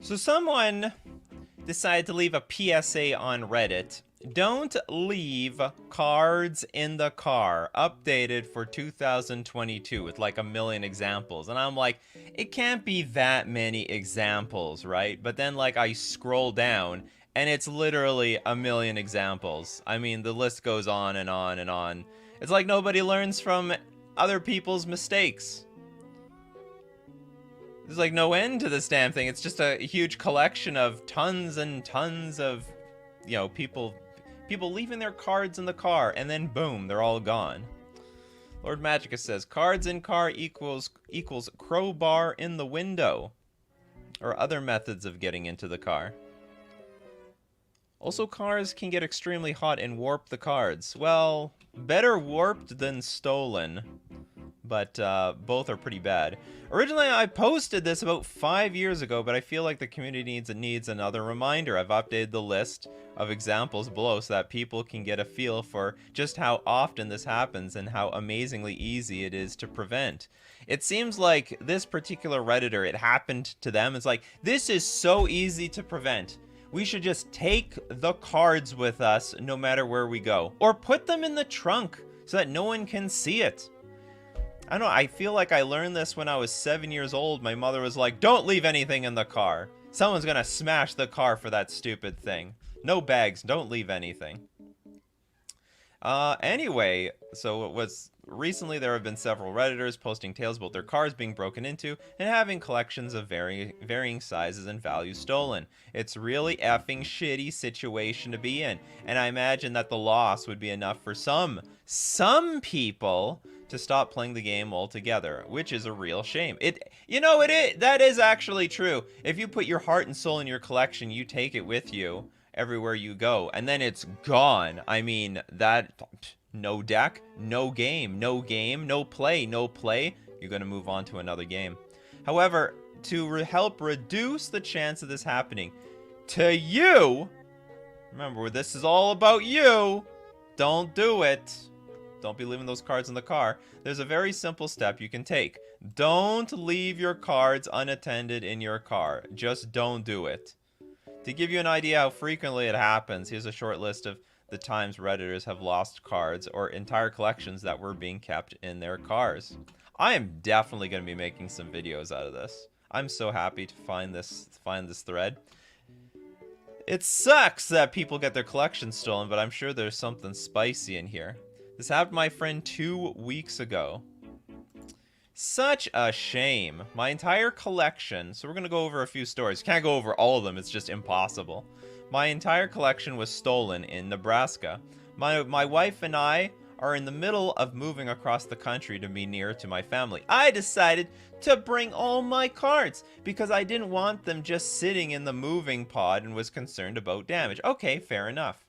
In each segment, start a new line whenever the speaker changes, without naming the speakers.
So someone decided to leave a PSA on Reddit. Don't leave cards in the car. Updated for 2022 with like a million examples. And I'm like, it can't be that many examples, right? But then like I scroll down and it's literally a million examples. I mean, the list goes on and on and on. It's like nobody learns from other people's mistakes. There's like no end to this damn thing. It's just a huge collection of tons and tons of, you know, people leaving their cards in the car, and then boom, they're all gone. Lord Magicus says, cards in car equals crowbar in the window. Or other methods of getting into the car. Also, cars can get extremely hot and warp the cards. Well, better warped than stolen. But both are pretty bad. Originally, I posted this about 5 years ago, but I feel like the community needs another reminder. I've updated the list of examples below so that people can get a feel for just how often this happens and how amazingly easy it is to prevent. It seems like this particular Redditor, it happened to them. It's like, this is so easy to prevent. We should just take the cards with us no matter where we go. Or put them in the trunk so that no one can see it. I don't know, I feel like I learned this when I was 7 years old. My mother was like, don't leave anything in the car. Someone's gonna smash the car for that stupid thing. No bags, don't leave anything. Anyway, so it was recently there have been several Redditors posting tales about their cars being broken into and having collections of varying sizes and values stolen. It's really effing shitty situation to be in, and I imagine that the loss would be enough for some people to stop playing the game altogether, which is a real shame. That is actually true. If you put your heart and soul in your collection, you take it with you everywhere you go, and then it's gone. I mean, that, no deck, no game, no play, you're gonna move on to another game. However, to help reduce the chance of this happening to you, remember, this is all about you, don't do it. Don't be leaving those cards in the car. There's a very simple step you can take. Don't leave your cards unattended in your car. Just don't do it. To give you an idea how frequently it happens, here's a short list of the times Redditors have lost cards or entire collections that were being kept in their cars. I am definitely going to be making some videos out of this. I'm so happy to find this thread. It sucks that people get their collections stolen, but I'm sure there's something spicy in here. This happened to my friend 2 weeks ago. Such a shame. My entire collection, so we're going to go over a few stories. Can't go over all of them, it's just impossible. My entire collection was stolen in Nebraska. My wife and I are in the middle of moving across the country to be near to my family. I decided to bring all my cards because I didn't want them just sitting in the moving pod and was concerned about damage. Okay, fair enough.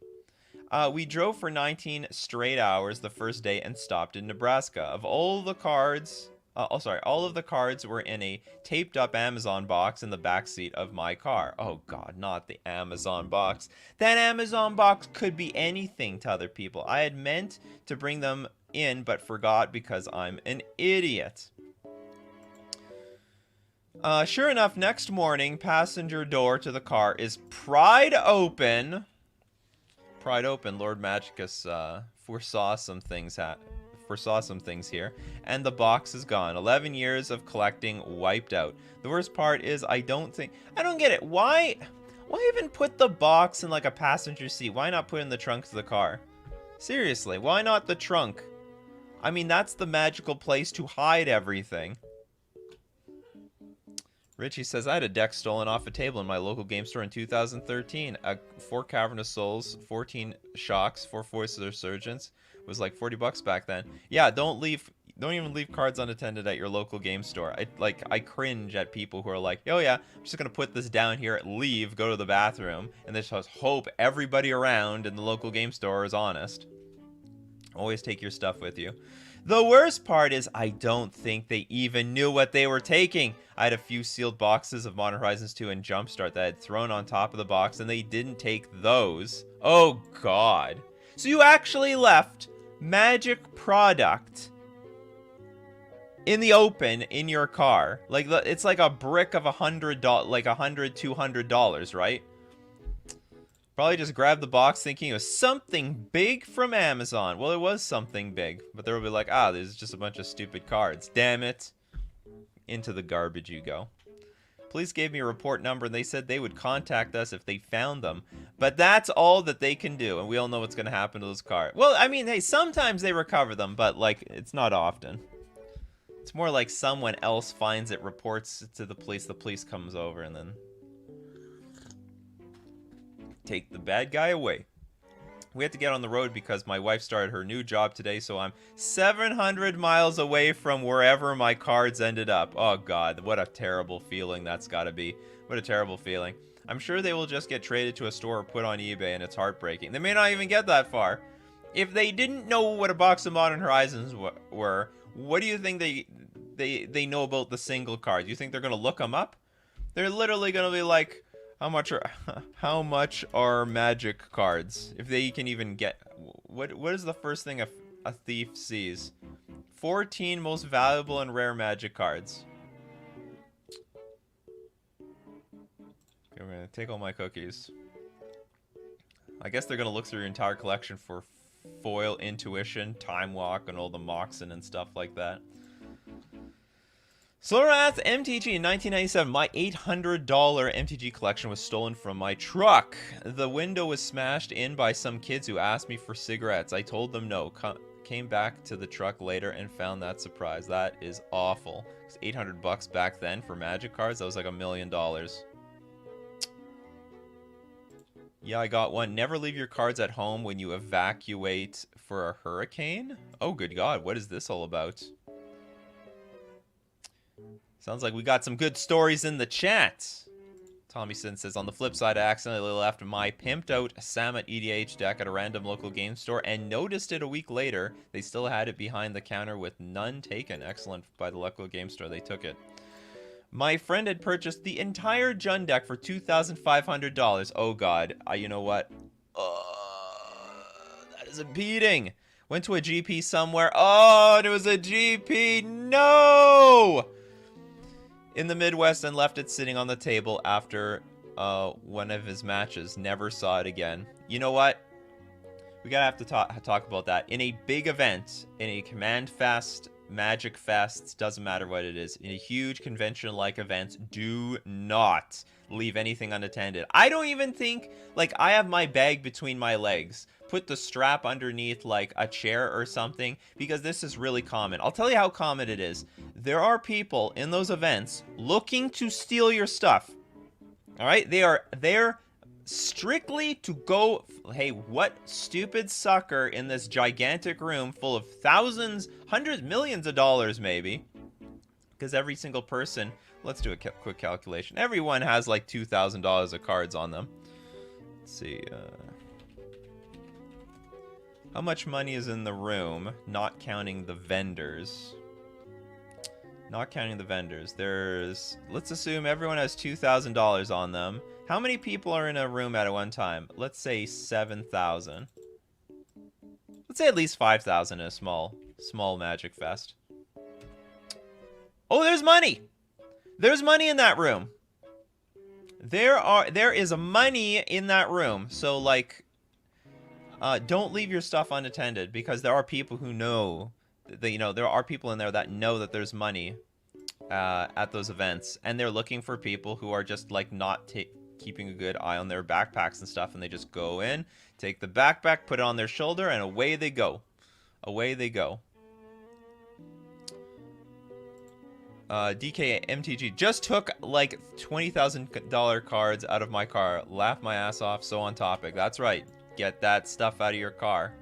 We drove for 19 straight hours the first day and stopped in Nebraska. Of all the cards, all of the cards were in a taped up Amazon box in the backseat of my car. Oh God, not the Amazon box. That Amazon box could be anything to other people. I had meant to bring them in, but forgot because I'm an idiot. Sure enough, next morning, passenger door to the car is pried open. Lord Magicus foresaw some things here, and the box is gone. 11 years of collecting wiped out. The worst part is I don't get it. Why even put the box in like a passenger seat? Why not put it in the trunk of the car? Seriously, why not the trunk? I mean, that's the magical place to hide everything. Richie says, I had a deck stolen off a table in my local game store in 2013. 4 Cavernous Souls, 14 Shocks, 4 Voices of Resurgence. It was like $40 back then. Yeah, don't even leave cards unattended at your local game store. I cringe at people who are like, oh yeah, I'm just gonna put this down here, leave, go to the bathroom, and they just hope everybody around in the local game store is honest. Always take your stuff with you. The worst part is I don't think they even knew what they were taking. I had a few sealed boxes of Modern Horizons 2 and Jumpstart that I had thrown on top of the box, and they didn't take those. Oh God. So you actually left Magic product in the open in your car. Like, it's like a brick of $100, like $200, right? Probably just grabbed the box thinking it was something big from Amazon. Well, it was something big, but they'll be like, ah, there's just a bunch of stupid cards. Damn it. Into the garbage you go. Police gave me a report number, and they said they would contact us if they found them. But that's all that they can do, and we all know what's going to happen to those cards. Well, I mean, hey, sometimes they recover them, but, like, it's not often. It's more like someone else finds it, reports it to the police comes over, and then take the bad guy away. We had to get on the road because my wife started her new job today, so I'm 700 miles away from wherever my cards ended up. Oh god, what a terrible feeling that's gotta be. What a terrible feeling. I'm sure they will just get traded to a store or put on eBay, and it's heartbreaking. They may not even get that far. If they didn't know what a box of Modern Horizons were, what do you think they know about the single cards? You think they're gonna look them up? They're literally gonna be like, how much are magic cards? If they can even get... What is the first thing a thief sees? 14 most valuable and rare magic cards. Okay, I'm gonna take all my cookies. I guess they're gonna look through your entire collection for foil, intuition, time walk, and all the Moxen and stuff like that. Slorath MTG in 1997. My $800 MTG collection was stolen from my truck. The window was smashed in by some kids who asked me for cigarettes. I told them no. Came back to the truck later and found that surprise. That is awful. It's $800 back then for magic cards. That was like $1 million. Yeah, I got one. Never leave your cards at home when you evacuate for a hurricane. Oh, good God. What is this all about? Sounds like we got some good stories in the chat. Tommy Sin says, on the flip side, I accidentally left my pimped out Samet EDH deck at a random local game store and noticed it a week later. They still had it behind the counter with none taken. Excellent by the local game store. They took it. My friend had purchased the entire Jund deck for $2,500. Oh, God. You know what? That is a beating. Went to a GP somewhere. Oh, it was a GP. No! In the Midwest, and left it sitting on the table after one of his matches. Never saw it again. You know what? We gotta have to talk about that. In a big event, in a Command Fest, Magic Fest, doesn't matter what it is, in a huge convention-like event, do not leave anything unattended. I don't even think, like, I have my bag between my legs. Put the strap underneath, like, a chair or something, because this is really common. I'll tell you how common it is. There are people in those events looking to steal your stuff. All right? They are there strictly to go, hey, what stupid sucker in this gigantic room full of thousands, hundreds, millions of dollars maybe, because every single person, let's do a quick calculation. Everyone has like $2,000 of cards on them. Let's see, how much money is in the room, not counting the vendors? Not counting the vendors. There's, let's assume everyone has $2,000 on them. How many people are in a room at one time? Let's say 7,000. Let's say at least 5,000 in a small Magic Fest. Oh, there's money! There's money in that room. There is money in that room. So, like, don't leave your stuff unattended, because there are people who know that, you know, there are people in there that know that there's money at those events, and they're looking for people who are just like not keeping a good eye on their backpacks and stuff, and they just go in, take the backpack, put it on their shoulder, and away they go. Away they go. DK MTG just took like $20,000 cards out of my car. Laugh my ass off. So on topic. That's right. Get that stuff out of your car.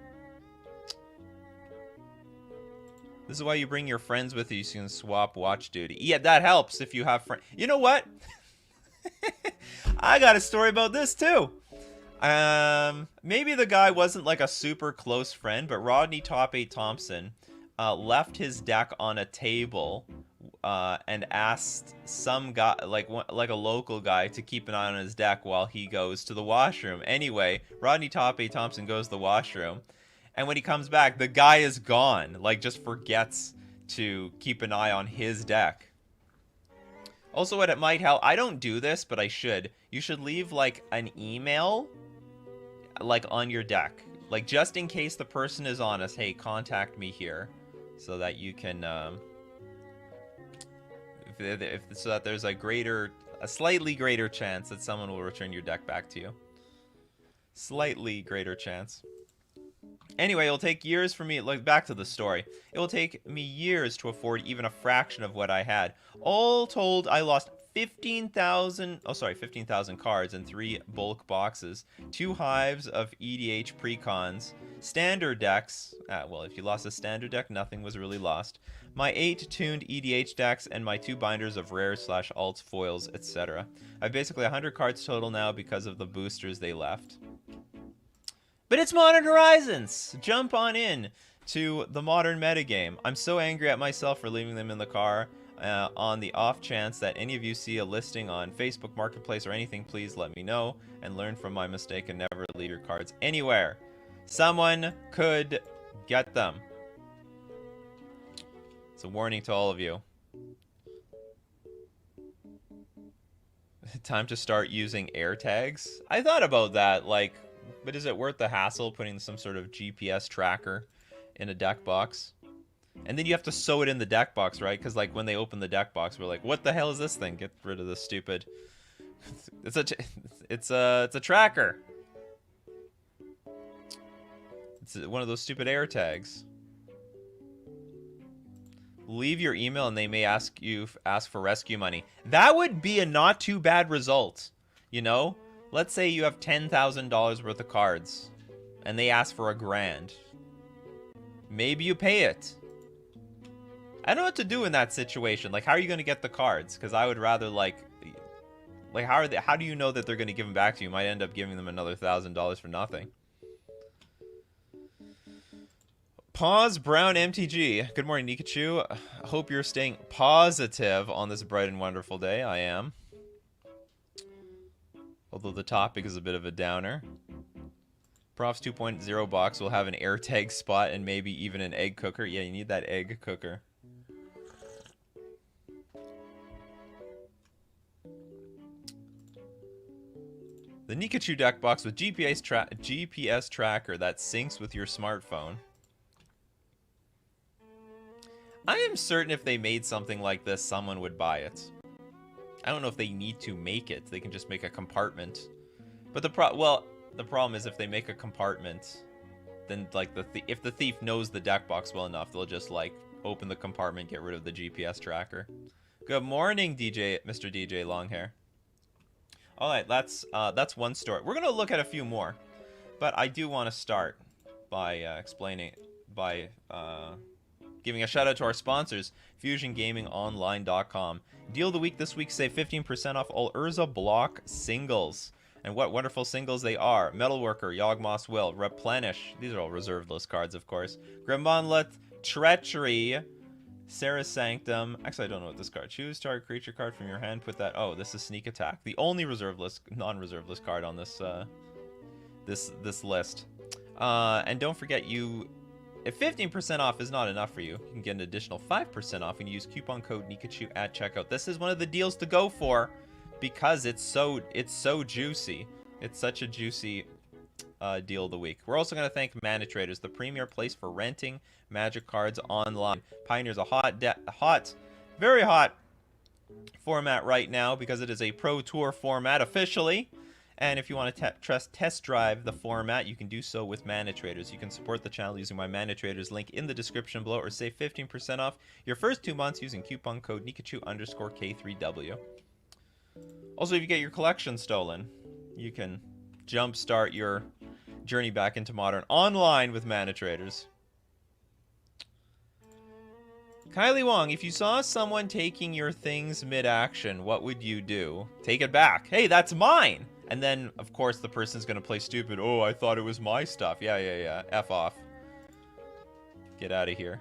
This is why you bring your friends with you so you can swap watch duty. Yeah, that helps if you have friends. You know what? I got a story about this too. Maybe the guy wasn't like a super close friend, but Rodney Top 8 Thompson left his deck on a table and asked some guy, like a local guy, to keep an eye on his deck while he goes to the washroom. Anyway, Rodney Top 8 Thompson goes to the washroom, and when he comes back, the guy is gone. Like, just forgets to keep an eye on his deck. Also, what it might help, I don't do this, but I should. You should leave, like, an email, like, on your deck. Like, just in case the person is honest, hey, contact me here. So that you can, so that there's a slightly greater chance that someone will return your deck back to you. Slightly greater chance. Anyway, it'll take years for me, like, back to the story. It will take me years to afford even a fraction of what I had. All told, I lost 15,000 cards in 3 bulk boxes, 2 hives of EDH precons, standard decks. Well, if you lost a standard deck, nothing was really lost. My 8 tuned EDH decks, and my 2 binders of rares/alts, foils, etc. I have basically 100 cards total now because of the boosters they left. But it's Modern Horizons! Jump on in to the modern metagame. I'm so angry at myself for leaving them in the car. On the off chance that any of you see a listing on Facebook Marketplace or anything, please let me know and learn from my mistake and never leave your cards anywhere. Someone could get them. It's a warning to all of you. Time to start using air tags. I thought about that, like, but is it worth the hassle putting some sort of GPS tracker in a deck box? And then you have to sew it in the deck box, right? Because, like, when they open the deck box, we're like, what the hell is this thing? Get rid of this stupid... It's a tracker. It's one of those stupid air tags. Leave your email and they may ask for rescue money. That would be a not too bad result, you know? Let's say you have $10,000 worth of cards and they ask for $1,000. Maybe you pay it. I don't know what to do in that situation. Like, how are you going to get the cards? Because I would rather, like how do you know that they're going to give them back to you? You might end up giving them another $1,000 for nothing. Pause Brown MTG. Good morning, Nikachu. I hope you're staying positive on this bright and wonderful day. I am. Although the topic is a bit of a downer. Profs 2.0 box will have an air tag spot and maybe even an egg cooker. Yeah, you need that egg cooker. The Nikachu deck box with GPS tracker that syncs with your smartphone. I am certain if they made something like this, someone would buy it. I don't know if they need to make it. They can just make a compartment. But the problem is if they make a compartment, then like if the thief knows the deck box well enough, they'll just like open the compartment, get rid of the GPS tracker. Good morning, Mr. DJ Longhair. All right, that's one story. We're gonna look at a few more, but I do want to start by giving a shout out to our sponsors, FusionGamingOnline.com. Deal of the week this week, save 15% off all Urza block singles. And what wonderful singles they are. Metalworker, Yawgmoth's Will, Replenish. These are all reserved list cards, of course. Grimmonlet, Treachery, Sarah's Sanctum. Actually, I don't know what this card. Choose target creature card from your hand. Put that... Oh, this is Sneak Attack. The only reserved list, non-reserved list card on this this list. And don't forget, if 15% off is not enough for you, you can get an additional 5% off and use coupon code Nikachu at checkout. This is one of the deals to go for because it's so juicy. It's such a juicy deal of the week. We're also going to thank Mana Traders, the premier place for renting Magic cards online. Pioneers a very hot format right now because it is a Pro Tour format officially. And if you want to test drive the format, you can do so with Mana Traders. You can support the channel using my Mana Traders link in the description below, or save 15% off your first 2 months using coupon code Nikachu_K3W. Also, if you get your collection stolen, you can jumpstart your journey back into Modern online with Mana Traders. Kylie Wong, if you saw someone taking your things mid-action, what would you do? Take it back. Hey, that's mine! And then, of course, the person's going to play stupid. Oh, I thought it was my stuff. Yeah. F off. Get out of here.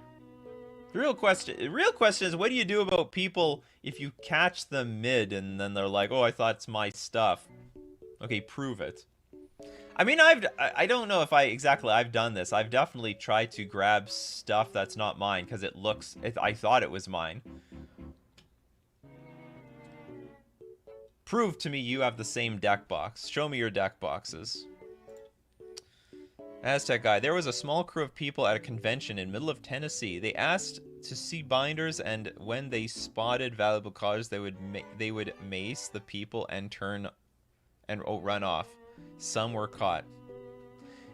The real question is, what do you do about people if you catch them mid and then they're like, oh, I thought it's my stuff? Okay, prove it. I mean, I don't know if I've done this. I've definitely tried to grab stuff that's not mine because I thought it was mine. Prove to me you have the same deck box. Show me your deck boxes. Aztec guy. There was a small crew of people at a convention in middle of Tennessee. They asked to see binders, and when they spotted valuable cards, they would mace the people and run off. Some were caught.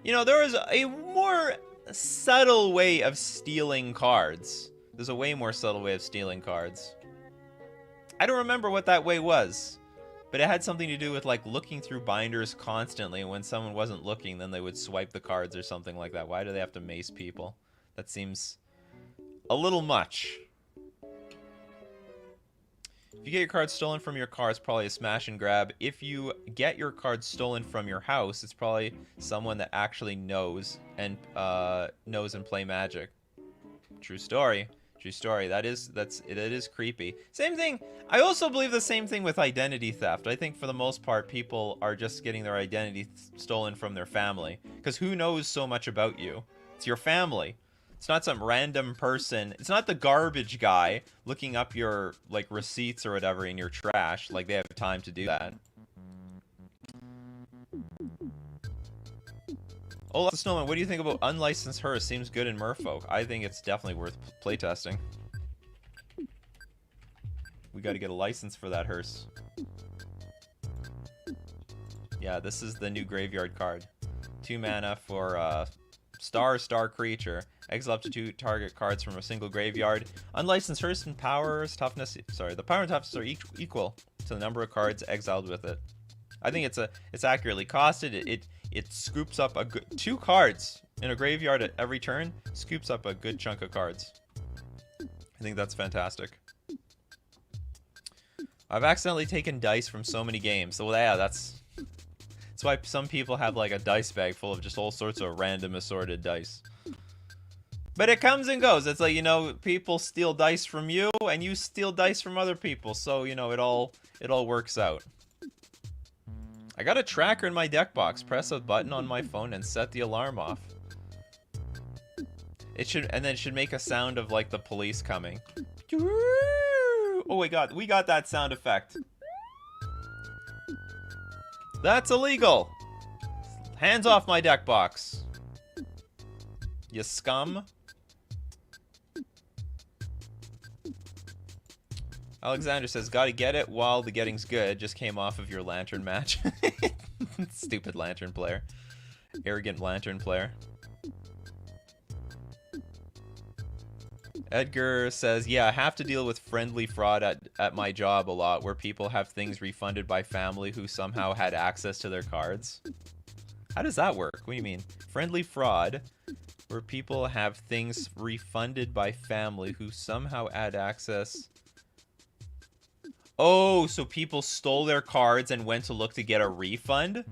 You know, there was a more subtle way of stealing cards. There's a way more subtle way of stealing cards. I don't remember what that way was. But it had something to do with, like, looking through binders constantly, and when someone wasn't looking, then they would swipe the cards or something like that. Why do they have to mace people? That seems a little much. If you get your cards stolen from your car, it's probably a smash and grab. If you get your cards stolen from your house, it's probably someone that actually knows and play Magic. True story. True story. It is creepy. Same thing. I also believe the same thing with identity theft. I think for the most part, people are just getting their identity stolen from their family. Because who knows so much about you? It's your family. It's not some random person. It's not the garbage guy looking up your, like, receipts or whatever in your trash. Like, they have time to do that. Oh, Snowman, what do you think about unlicensed hearse? Seems good in Merfolk. I think it's definitely worth playtesting. We gotta get a license for that hearse. Yeah, this is the new graveyard card. 2 mana for star creature. Exile up to 2 target cards from a single graveyard. Unlicensed hearse and powers, toughness. Sorry, the power and toughness are equal to the number of cards exiled with it. I think it's accurately costed. It scoops up a good 2 cards in a graveyard at every turn. Scoops up a good chunk of cards. I think that's fantastic. I've accidentally taken dice from so many games. So yeah, that's why some people have like a dice bag full of just all sorts of random assorted dice. But it comes and goes. It's like, you know, people steal dice from you and you steal dice from other people. So, you know, it all works out. I got a tracker in my deck box. Press a button on my phone and set the alarm off. It should make a sound of like the police coming. Oh my god, we got that sound effect. That's illegal. Hands off my deck box. You scum. Alexander says, gotta get it while the getting's good. Just came off of your lantern match. Stupid lantern player. Arrogant lantern player. Edgar says, yeah, I have to deal with friendly fraud at my job a lot, where people have things refunded by family who somehow had access to their cards. How does that work? What do you mean? Friendly fraud, where people have things refunded by family who somehow had access... Oh, so people stole their cards and went to look to get a refund?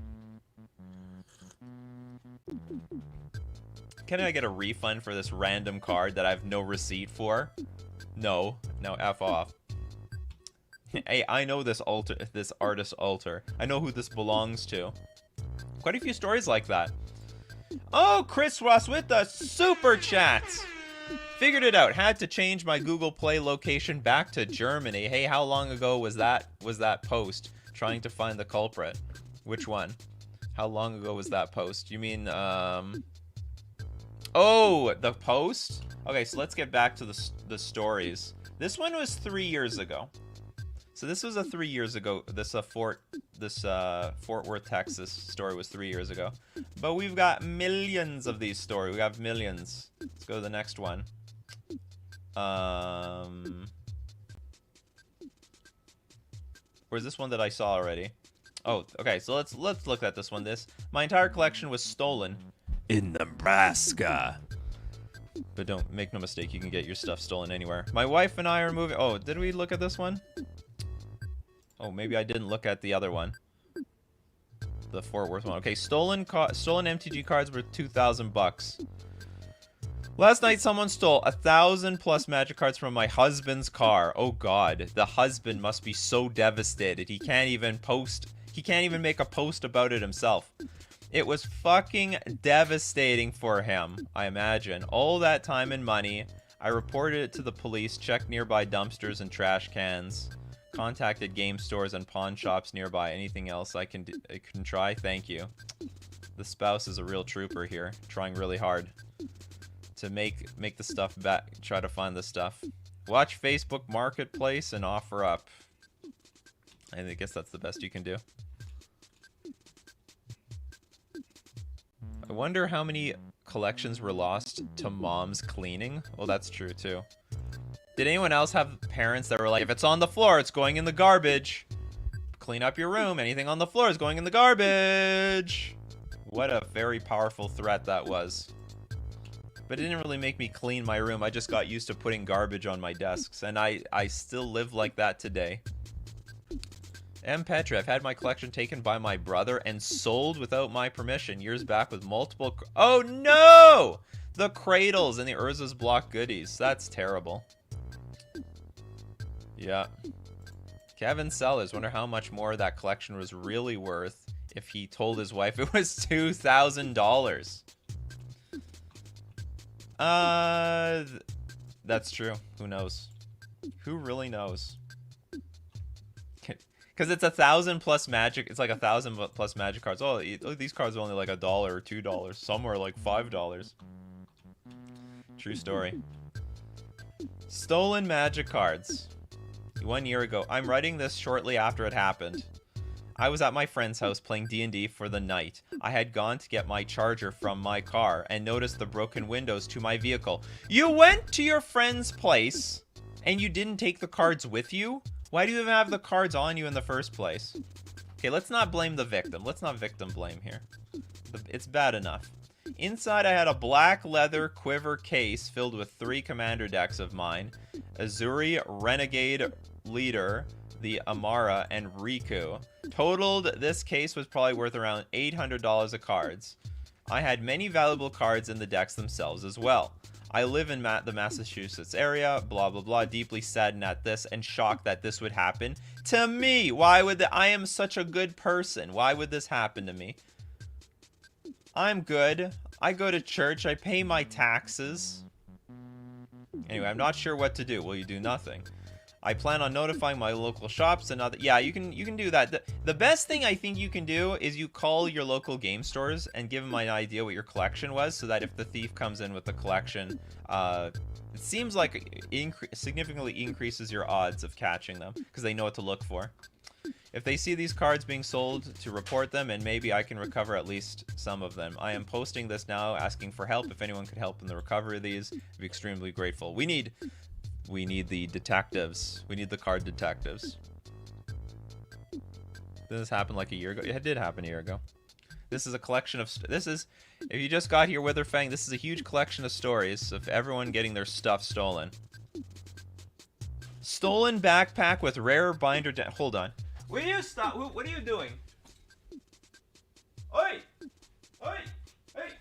Can I get a refund for this random card that I have no receipt for? No. No, F off. Hey, I know this artist altar. I know who this belongs to. Quite a few stories like that. Oh, Chris Ross with the super chat. Figured it out. Had to change my Google Play location back to Germany. Hey, how long ago was that post? Trying to find the culprit. Which one? How long ago was that post? You mean, Oh, the post? Okay, so let's get back to the stories. This one was 3 years ago. So this was 3 years ago. This Fort Worth, Texas story was 3 years ago. But we've got millions of these stories. We have millions. Let's go to the next one. Where's this one that I saw already? Oh, okay. So let's look at this one. My entire collection was stolen in Nebraska. But don't make no mistake, you can get your stuff stolen anywhere. My wife and I are moving. Oh, did we look at this one? Oh, maybe I didn't look at the other one. The Fort Worth one. Okay, stolen MTG cards were $2,000. Last night, someone stole 1,000+ Magic cards from my husband's car. Oh God, the husband must be so devastated. He can't even make a post about it himself. It was fucking devastating for him, I imagine. All that time and money. I reported it to the police, checked nearby dumpsters and trash cans, contacted game stores and pawn shops nearby. Anything else I can try? Thank you. The spouse is a real trooper here, trying really hard to make the stuff back, try to find the stuff. Watch Facebook Marketplace and offer up. I guess that's the best you can do. I wonder how many collections were lost to mom's cleaning. Well, that's true too. Did anyone else have parents that were like, if it's on the floor, it's going in the garbage. Clean up your room. Anything on the floor is going in the garbage. What a very powerful threat that was. But it didn't really make me clean my room. I just got used to putting garbage on my desks. And I still live like that today. M. Petra, I've had my collection taken by my brother and sold without my permission years back with multiple... Oh no! The cradles and the Urza's block goodies. That's terrible. Yeah. Kevin Sellers, wonder how much more that collection was really worth if he told his wife it was $2,000. That's true. Who knows? Who really knows? Because it's 1,000 plus magic. It's like 1,000 plus magic cards. Oh, these cards are only like $1 or $2. Some are like $5. True story. Stolen magic cards. 1 year ago. I'm writing this shortly after it happened. I was at my friend's house playing D&D for the night. I had gone to get my charger from my car and noticed the broken windows to my vehicle. You went to your friend's place and you didn't take the cards with you? Why do you even have the cards on you in the first place? Okay, let's not blame the victim. Let's not victim blame here. It's bad enough. Inside, I had a black leather quiver case filled with 3 commander decks of mine. Azuri, Renegade, Leader, the Amara, and Riku. Totaled, this case was probably worth around $800 of cards. I had many valuable cards in the decks themselves as well. I live in the Massachusetts area, blah, blah, blah, deeply saddened at this and shocked that this would happen to me. Why would I am such a good person. Why would this happen to me? I'm good. I go to church. I pay my taxes. Anyway, I'm not sure what to do. Well, you do nothing. I plan on notifying my local shops and other... Yeah, you can do that. The best thing I think you can do is you call your local game stores and give them an idea what your collection was, so that if the thief comes in with the collection, it seems like it significantly increases your odds of catching them, because they know what to look for. If they see these cards being sold, to report them, and maybe I can recover at least some of them. I am posting this now, asking for help. If anyone could help in the recovery of these, I'd be extremely grateful. We need the detectives. We need the card detectives. Did this happen like a year ago? It did happen a year ago. This is a collection of... This is... If you just got here, Witherfang, this is a huge collection of stories of everyone getting their stuff stolen. Stolen backpack with rare binder... Hold on. Will you stop? What are you doing? Oi! Oi! Hey!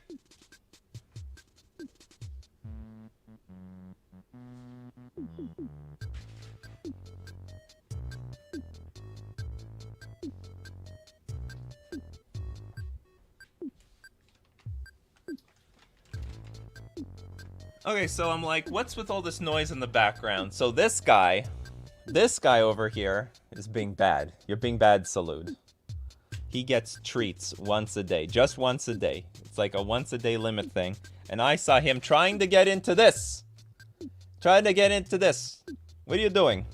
Okay, so I'm like, what's with all this noise in the background? So this guy over here is being bad. You're being bad, Salute. He gets treats once a day, just once a day. It's like a once a day limit thing. And I saw him trying to get into this. Trying to get into this. What are you doing?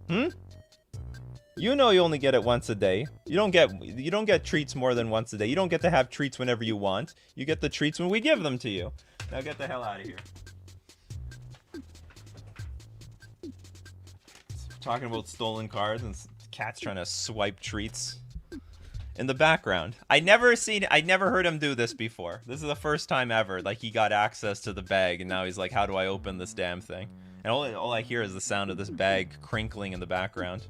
You know you only get it once a day. You don't get treats more than once a day. You don't get to have treats whenever you want. You get the treats when we give them to you. Now get the hell out of here. Talking about stolen cards and cats trying to swipe treats in the background. I never heard him do this before. This is the first time ever. Like, he got access to the bag and now he's like, how do I open this damn thing? And all I hear is the sound of this bag crinkling in the background.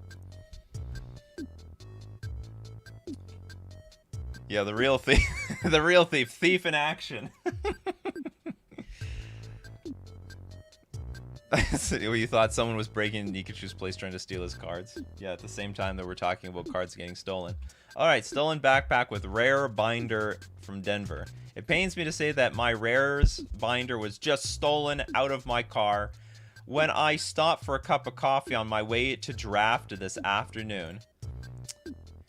Yeah, the real thief. The real thief. Thief in action. You thought someone was breaking into Nikachu's place trying to steal his cards. Yeah, at the same time that we're talking about cards getting stolen. Alright, stolen backpack with rare binder from Denver. It pains me to say that my rares binder was just stolen out of my car when I stopped for a cup of coffee on my way to draft this afternoon.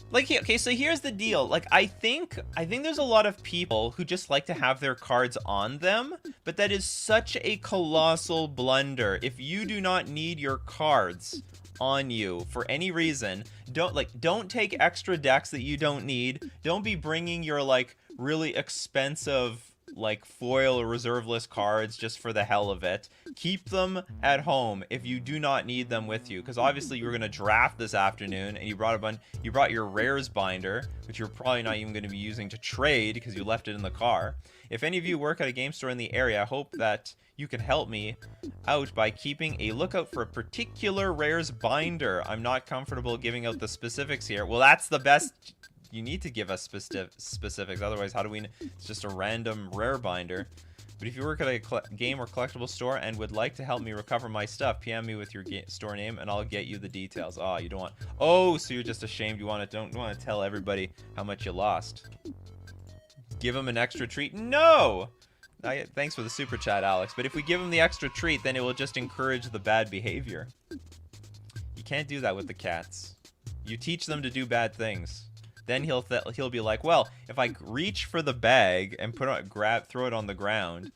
Like, okay, so here's the deal. Like, I think there's a lot of people who just like to have their cards on them, but that is such a colossal blunder. If you do not need your cards on you for any reason, don't take extra decks that you don't need. Don't be bringing your, like, really expensive, like, foil or reserve list cards just for the hell of it. Keep them at home if you do not need them with you, because obviously you were going to draft this afternoon and you brought your rares binder, which you're probably not even going to be using to trade because you left it in the car. If any of you work at a game store in the area, I hope that you can help me out by keeping a lookout for a particular rares binder. I'm not comfortable giving out the specifics here. Well, that's the best. You need to give us specifics, otherwise how do we it's just a random rare binder. But if you work at a game or collectible store and would like to help me recover my stuff, PM me with your store name and I'll get you the details. Oh, you don't want... Oh, so you're just ashamed. You don't want to tell everybody how much you lost. Give them an extra treat? No! Thanks for the super chat, Alex. But if we give them the extra treat, then it will just encourage the bad behavior. You can't do that with the cats. You teach them to do bad things. Then he'll be like, well, if I reach for the bag and throw it on the ground,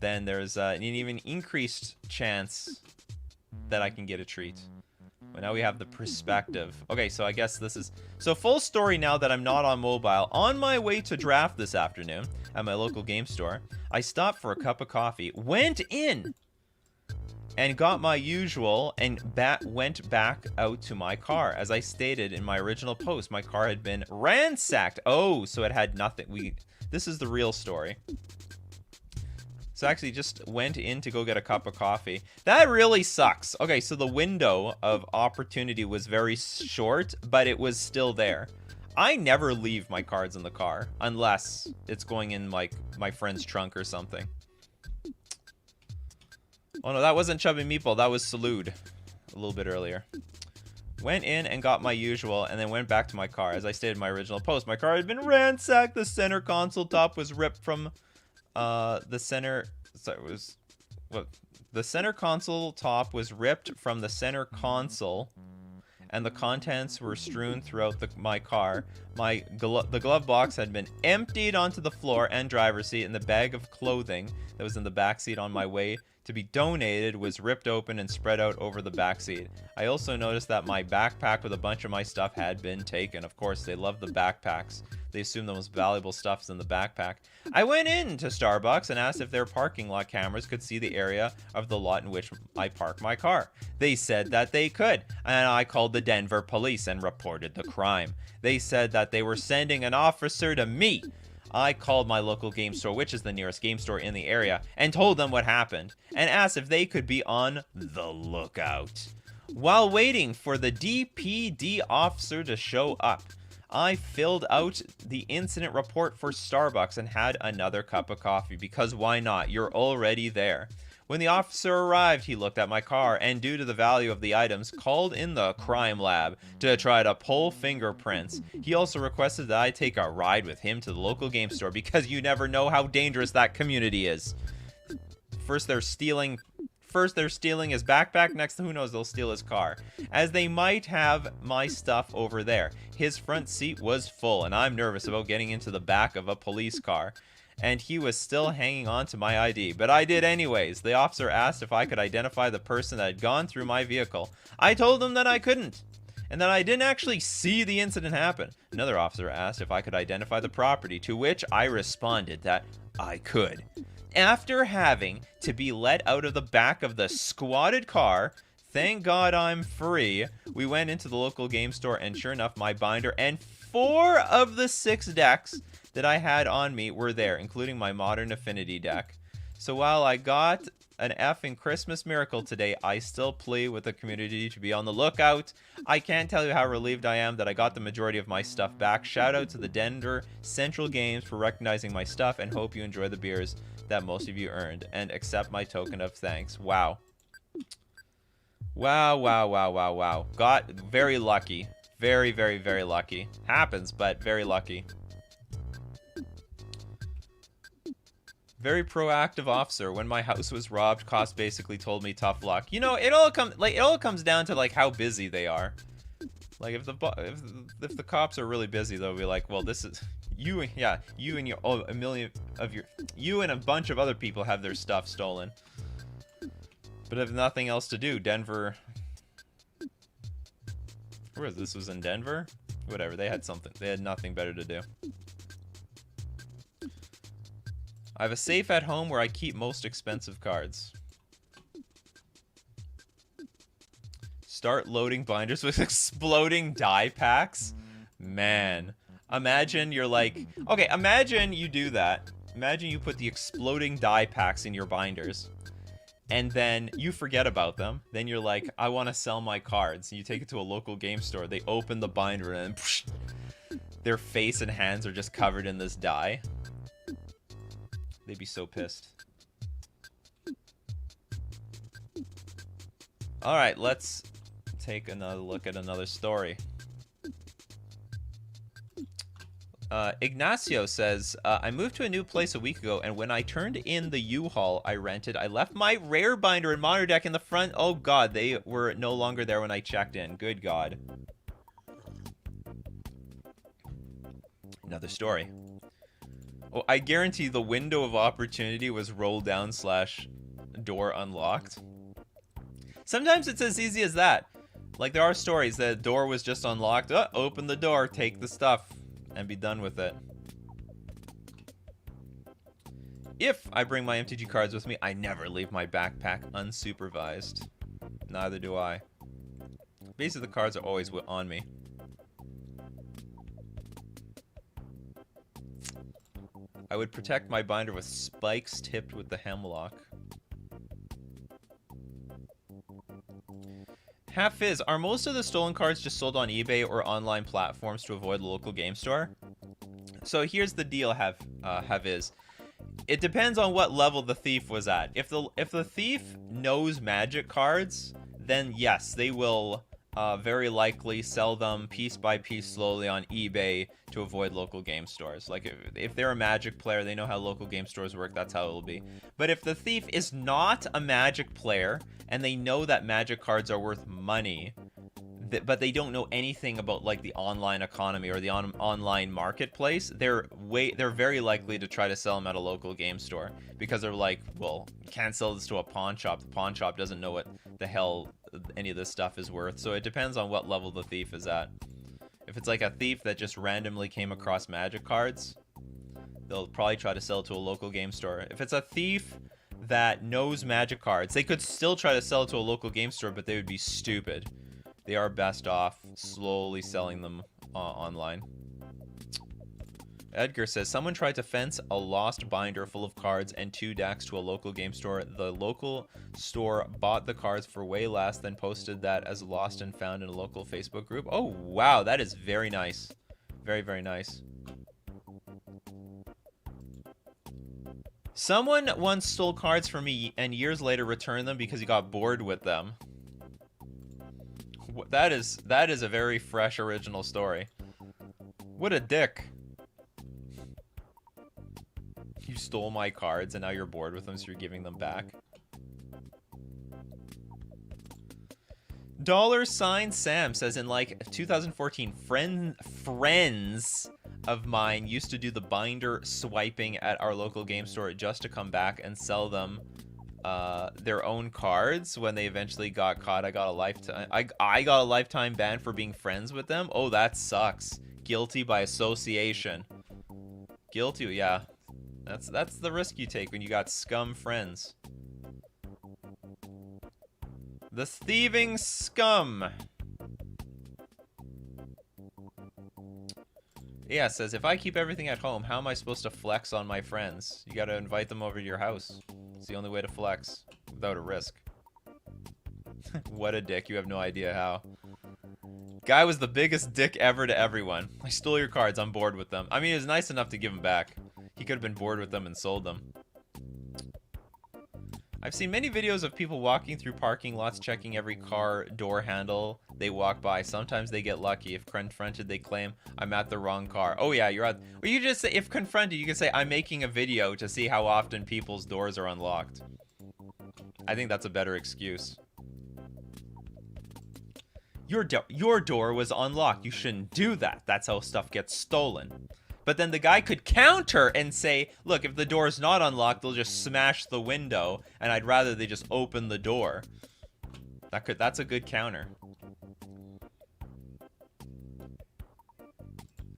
then there's an even increased chance that I can get a treat. But now we have the perspective. Okay, so I guess this is... So full story now that I'm not on mobile. On my way to draft this afternoon at my local game store, I stopped for a cup of coffee, went in, and got my usual and went back out to my car. As I stated in my original post, my car had been ransacked. Oh, so it had nothing. This is the real story. So I actually just went in to go get a cup of coffee. That really sucks. Okay, so the window of opportunity was very short, but it was still there. I never leave my cards in the car unless it's going in, like, my friend's trunk or something. Oh no, that wasn't Chubby Meatball, that was Salud. A little bit earlier. Went in and got my usual, and then went back to my car. As I stated in my original post, my car had been ransacked. The center console top was ripped from the center... Sorry, it was... What? The center console top was ripped from the center console, and the contents were strewn throughout my car. The glove box had been emptied onto the floor and driver's seat, and the bag of clothing that was in the back seat on my way to be donated was ripped open and spread out over the backseat. I also noticed that my backpack with a bunch of my stuff had been taken. Of course, they love the backpacks. They assume the most valuable stuff's in the backpack. I went into Starbucks and asked if their parking lot cameras could see the area of the lot in which I park my car. They said that they could, and I called the Denver police and reported the crime. They said that they were sending an officer to me. I called my local game store, which is the nearest game store in the area, and told them what happened, and asked if they could be on the lookout. While waiting for the DPD officer to show up, I filled out the incident report for Starbucks and had another cup of coffee, because why not? You're already there. When the officer arrived, he looked at my car and, due to the value of the items, called in the crime lab to try to pull fingerprints. He also requested that I take a ride with him to the local game store because you never know how dangerous that community is. First they're stealing his backpack, next who knows, they'll steal his car. As they might have my stuff over there. His front seat was full, and I'm nervous about getting into the back of a police car. And he was still hanging on to my ID, but I did anyways. The officer asked if I could identify the person that had gone through my vehicle. I told him that I couldn't, and that I didn't actually see the incident happen. Another officer asked if I could identify the property, to which I responded that I could. After having to be let out of the back of the squatted car, thank God I'm free, we went into the local game store, and sure enough, my binder and 4 of the 6 decks that I had on me were there, including my Modern Affinity deck. So while I got an effing Christmas miracle today, I still plea with the community to be on the lookout. I can't tell you how relieved I am that I got the majority of my stuff back. Shout out to the Denver Central Games for recognizing my stuff, and hope you enjoy the beers that most of you earned, and accept my token of thanks. Wow. Wow, wow, wow, wow, wow. Got very lucky. Very, very, very lucky. Happens, but very lucky. Very proactive officer. When my house was robbed, cops basically told me tough luck. You know, it all comes down to like how busy they are. Like if the cops are really busy, they'll be like, well, this is you and your you and a bunch of other people have their stuff stolen. But if nothing else to do, Denver. Where this was in Denver? Whatever, they had something. They had nothing better to do. I have a safe at home where I keep most expensive cards. Start loading binders with exploding die packs? Man. Imagine you're like... Okay, imagine you do that. Imagine you put the exploding die packs in your binders. And then you forget about them. Then you're like, I want to sell my cards. And you take it to a local game store. They open the binder and psh, their face and hands are just covered in this dye. They'd be so pissed. Alright, let's take another look at another story. Ignacio says, I moved to a new place a week ago, and when I turned in the U-Haul I rented, I left my rare binder and monitor deck in the front. Oh god, they were no longer there when I checked in. Good god. Another story. Oh, I guarantee the window of opportunity was roll down / door unlocked. Sometimes it's as easy as that. Like, there are stories that the door was just unlocked. Oh, open the door, take the stuff, and be done with it. If I bring my MTG cards with me, I never leave my backpack unsupervised. Neither do I. Basically, the cards are always on me. I would protect my binder with spikes tipped with the hemlock. Half is, are most of the stolen cards just sold on eBay or online platforms to avoid the local game store? So here's the deal, have is. It depends on what level the thief was at. If the thief knows Magic cards, then yes, they will very likely sell them piece by piece slowly on eBay to avoid local game stores. Like if they're a Magic player, they know how local game stores work, that's how it will be. But if the thief is not a Magic player and they know that Magic cards are worth money, but they don't know anything about like the online economy or the online marketplace, they're very likely to try to sell them at a local game store because they're like, well, you can't sell this to a pawn shop. The pawn shop doesn't know what the hell any of this stuff is worth. So it depends on what level the thief is at. If it's like a thief that just randomly came across Magic cards, they'll probably try to sell it to a local game store. If it's a thief that knows Magic cards, they could still try to sell it to a local game store, but they would be stupid. They are best off slowly selling them online. Edgar says, someone tried to fence a lost binder full of cards and 2 decks to a local game store. The local store bought the cards for way less, then posted that as lost and found in a local Facebook group. Oh, wow. That is very nice. Very, very nice. Someone once stole cards from me and years later returned them because he got bored with them. That is a very fresh, original story. What a dick. You stole my cards and now you're bored with them, so you're giving them back. $Sam says, in like 2014, friends of mine used to do the binder swiping at our local game store just to come back and sell them their own cards. When they eventually got caught, I got a lifetime ban for being friends with them. Oh, that sucks. Guilty by association. Guilty, yeah. That's the risk you take when you got scum friends. The thieving scum. Yeah, says, if I keep everything at home, how am I supposed to flex on my friends? You gotta invite them over to your house. It's the only way to flex without a risk. What a dick. You have no idea how. Guy was the biggest dick ever to everyone. I stole your cards. I'm bored with them. I mean, it was nice enough to give them back. He could have been bored with them and sold them. I've seen many videos of people walking through parking lots, checking every car door handle they walk by. Sometimes they get lucky. If confronted, they claim, I'm at the wrong car. Oh yeah, you're at... Or you just say, if confronted, you can say, I'm making a video to see how often people's doors are unlocked. I think that's a better excuse. Your door was unlocked. You shouldn't do that. That's how stuff gets stolen. But then the guy could counter and say, look, if the door is not unlocked, they'll just smash the window, and I'd rather they just open the door. That's a good counter.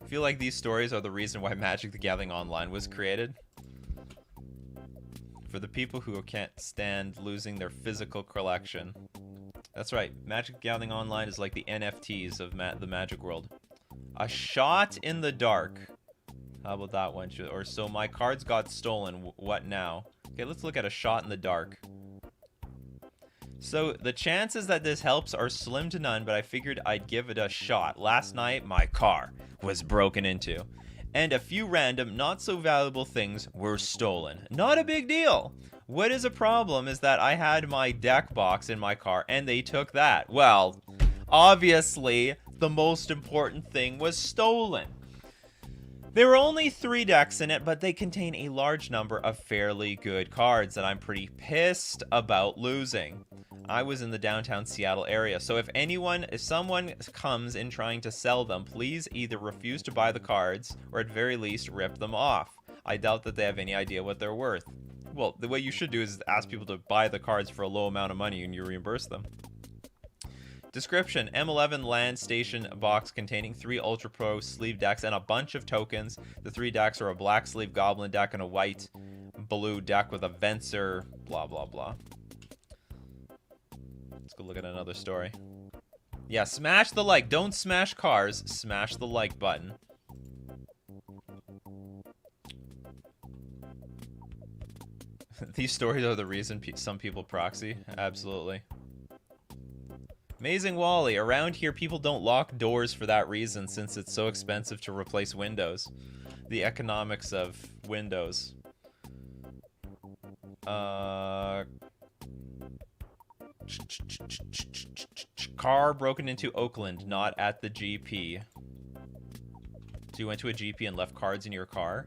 I feel like these stories are the reason why Magic the Gathering Online was created. For the people who can't stand losing their physical collection. That's right, Magic the Gathering Online is like the NFTs of the Magic world. A shot in the dark. How about that one? Or so my cards got stolen. What now? Okay, let's look at a shot in the dark. So the chances that this helps are slim to none, but I figured I'd give it a shot. Last night, my car was broken into, and a few random, not so valuable things were stolen. Not a big deal. What is a problem is that I had my deck box in my car, and they took that. Well, obviously, the most important thing was stolen. There were only 3 decks in it, but they contain a large number of fairly good cards that I'm pretty pissed about losing. I was in the downtown Seattle area, so if someone comes in trying to sell them, please either refuse to buy the cards, or at very least, rip them off. I doubt that they have any idea what they're worth. Well, the way you should do is ask people to buy the cards for a low amount of money and you reimburse them. Description: M11 land station box containing 3 Ultra Pro sleeve decks and a bunch of tokens. The 3 decks are a black sleeve goblin deck and a white blue deck with a Venser, blah blah blah. Let's go look at another story. Yeah, smash the like. Don't smash cars. Smash the like button. These stories are the reason some people proxy. Absolutely. Amazing Wally. Around here, people don't lock doors for that reason, since it's so expensive to replace windows. The economics of Windows. Car broken into Oakland, not at the GP. So you went to a GP and left cards in your car?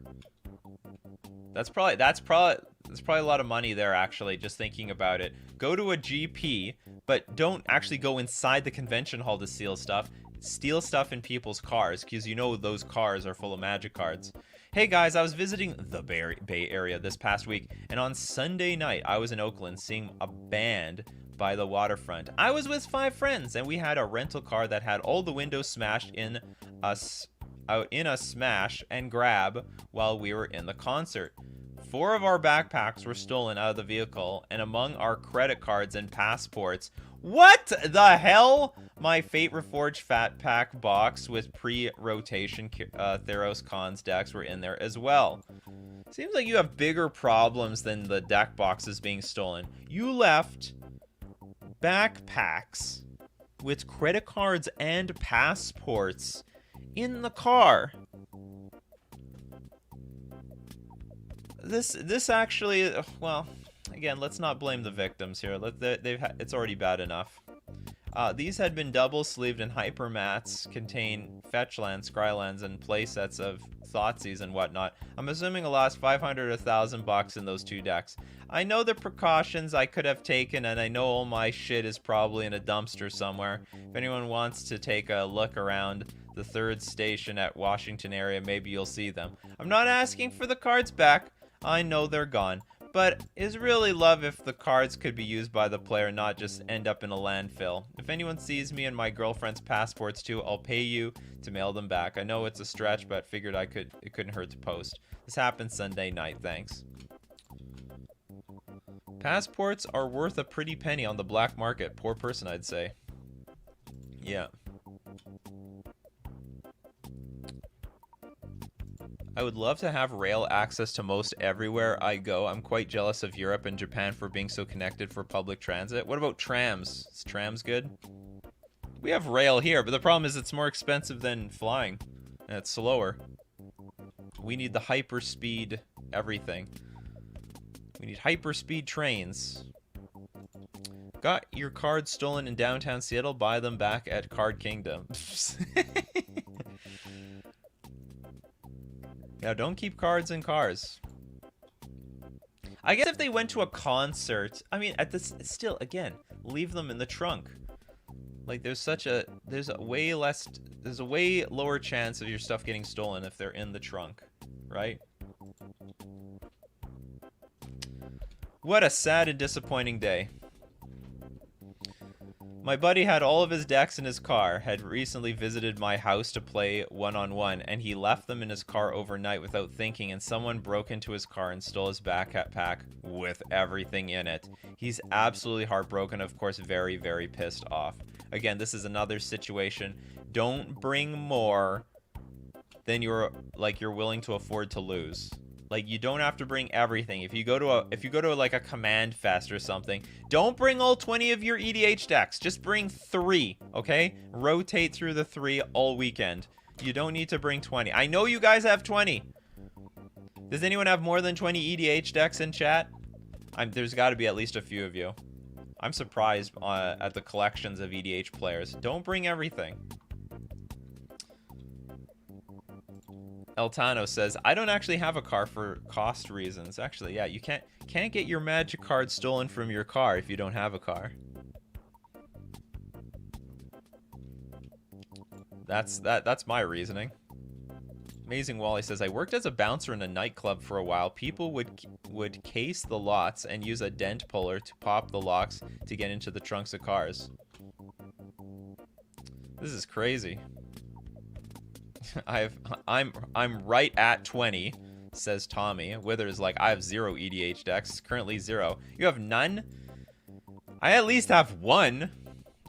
That's probably a lot of money there, actually, just thinking about it. Go to a GP, but don't actually go inside the convention hall to steal stuff. Steal stuff in people's cars, because you know those cars are full of Magic cards. Hey guys, I was visiting the Bay Area this past week, and on Sunday night, I was in Oakland seeing a band by the waterfront. I was with 5 friends, and we had a rental car that had all the windows smashed in a smash and grab while we were in the concert. 4 of our backpacks were stolen out of the vehicle, and among our credit cards and passports. What the hell? My Fate Reforged Fat Pack box with pre-rotation Theros Cons decks were in there as well. Seems like you have bigger problems than the deck boxes being stolen. You left backpacks with credit cards and passports in the car. This actually, well, again, let's not blame the victims here. It's already bad enough. These had been double sleeved, and hypermats contain fetch lands, scry lands, and playsets of Thoughtseize and whatnot. I'm assuming I lost 500 or 1,000 bucks in those 2 decks. I know the precautions I could have taken, and I know all my shit is probably in a dumpster somewhere. If anyone wants to take a look around the 3rd station at Washington area, maybe you'll see them. I'm not asking for the cards back. I know they're gone, but it's really love if the cards could be used by the player, not just end up in a landfill. If anyone sees me and my girlfriend's passports too, I'll pay you to mail them back. I know it's a stretch, but figured it couldn't hurt to post. This happened Sunday night, thanks. Passports are worth a pretty penny on the black market. Poor person, I'd say. Yeah. I would love to have rail access to most everywhere I go. I'm quite jealous of Europe and Japan for being so connected for public transit. What about trams? Is trams good? We have rail here, but the problem is it's more expensive than flying, and it's slower. We need the hyperspeed everything. We need hyperspeed trains. Got your cards stolen in downtown Seattle? Buy them back at Card Kingdom. Yeah, don't keep cards in cars. I guess if they went to a concert, I mean, at this still, again, leave them in the trunk. Like, there's a way lower chance of your stuff getting stolen if they're in the trunk, right? What a sad and disappointing day. My buddy had all of his decks in his car, had recently visited my house to play one-on-one, and he left them in his car overnight without thinking, and someone broke into his car and stole his backpack with everything in it. He's absolutely heartbroken, of course, very, very pissed off. Again, this is another situation. Don't bring more than you're willing to afford to lose. Like, you don't have to bring everything. If you go to like a command fest or something, don't bring all 20 of your EDH decks. Just bring 3, okay? Rotate through the 3 all weekend. You don't need to bring 20. I know you guys have 20. Does anyone have more than 20 EDH decks in chat? There's got to be at least a few of you. I'm surprised at the collections of EDH players. Don't bring everything. Eltano says, I don't actually have a car for cost reasons. Actually, yeah, you can't get your magic card stolen from your car if you don't have a car. That's my reasoning. Amazing Wally says, I worked as a bouncer in a nightclub for a while. People would case the lots and use a dent puller to pop the locks to get into the trunks of cars. This is crazy. I'm right at 20, says Tommy. Wither's like, I have 0 EDH decks, currently 0. You have none? I at least have 1.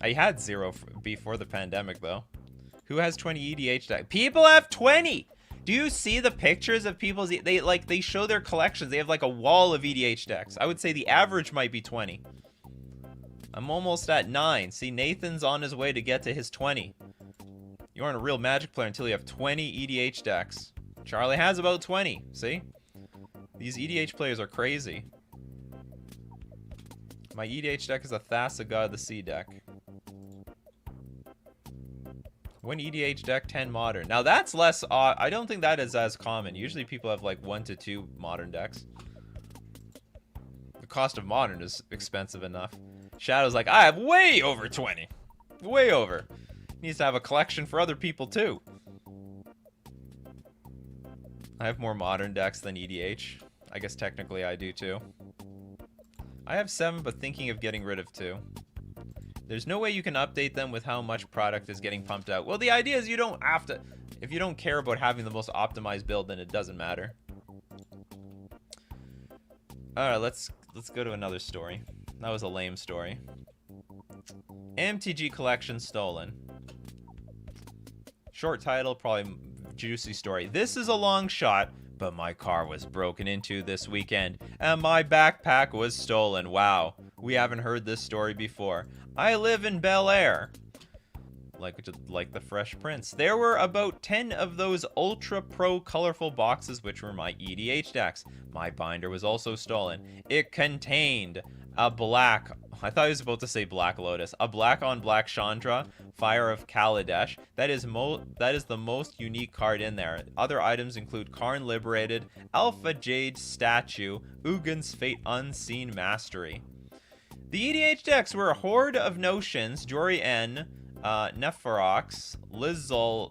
I had 0 before the pandemic, though. Who has 20 EDH decks? People have 20. Do you see the pictures of people's? They show their collections. They have like a wall of EDH decks. I would say the average might be 20. I'm almost at 9. See, Nathan's on his way to get to his 20. You aren't a real Magic player until you have 20 EDH decks. Charlie has about 20. See? These EDH players are crazy. My EDH deck is a Thassa God of the Sea deck. 1 EDH deck, 10 modern. Now that's less odd. I don't think that is as common. Usually people have like 1 to 2 modern decks. The cost of modern is expensive enough. Shadow's like, I have way over 20. Way over. Needs to have a collection for other people too. I have more modern decks than EDH. I guess technically I do too. I have 7, but thinking of getting rid of 2. There's no way you can update them with how much product is getting pumped out. Well, the idea is you don't have to. If you don't care about having the most optimized build, then it doesn't matter. Alright, let's go to another story. That was a lame story. MTG collection stolen. Short title, probably juicy story. This is a long shot, but my car was broken into this weekend, and my backpack was stolen. Wow, we haven't heard this story before. I live in Bel Air. Like the Fresh Prince. There were about 10 of those Ultra Pro colorful boxes, which were my EDH decks. My binder was also stolen. It contained a black, I thought he was about to say Black Lotus, a black on black Chandra, Fire of Kaladesh. That is the most unique card in there. Other items include Karn Liberated, Alpha Jade Statue, Ugin's Fate Unseen Mastery. The EDH decks were a Horde of Notions, Jory N, Neferox, Lyzolda,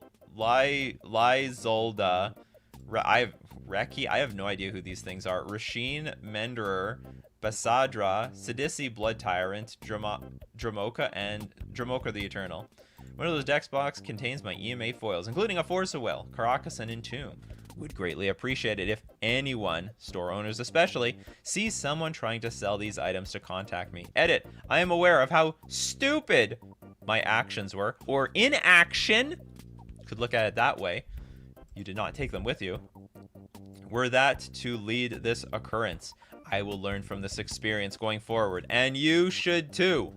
Reki, I have no idea who these things are, Rasheen, Menderer, Basadra, Sidisi Blood Tyrant, Dramoka, and Dramoka the Eternal. One of those decks box contains my EMA foils, including a Force of Will, Caracas, and Entomb. Would greatly appreciate it if anyone, store owners especially, sees someone trying to sell these items to contact me. Edit, I am aware of how stupid my actions were, or inaction, could look at it that way. You did not take them with you. Were that to lead this occurrence. I will learn from this experience going forward, and you should too.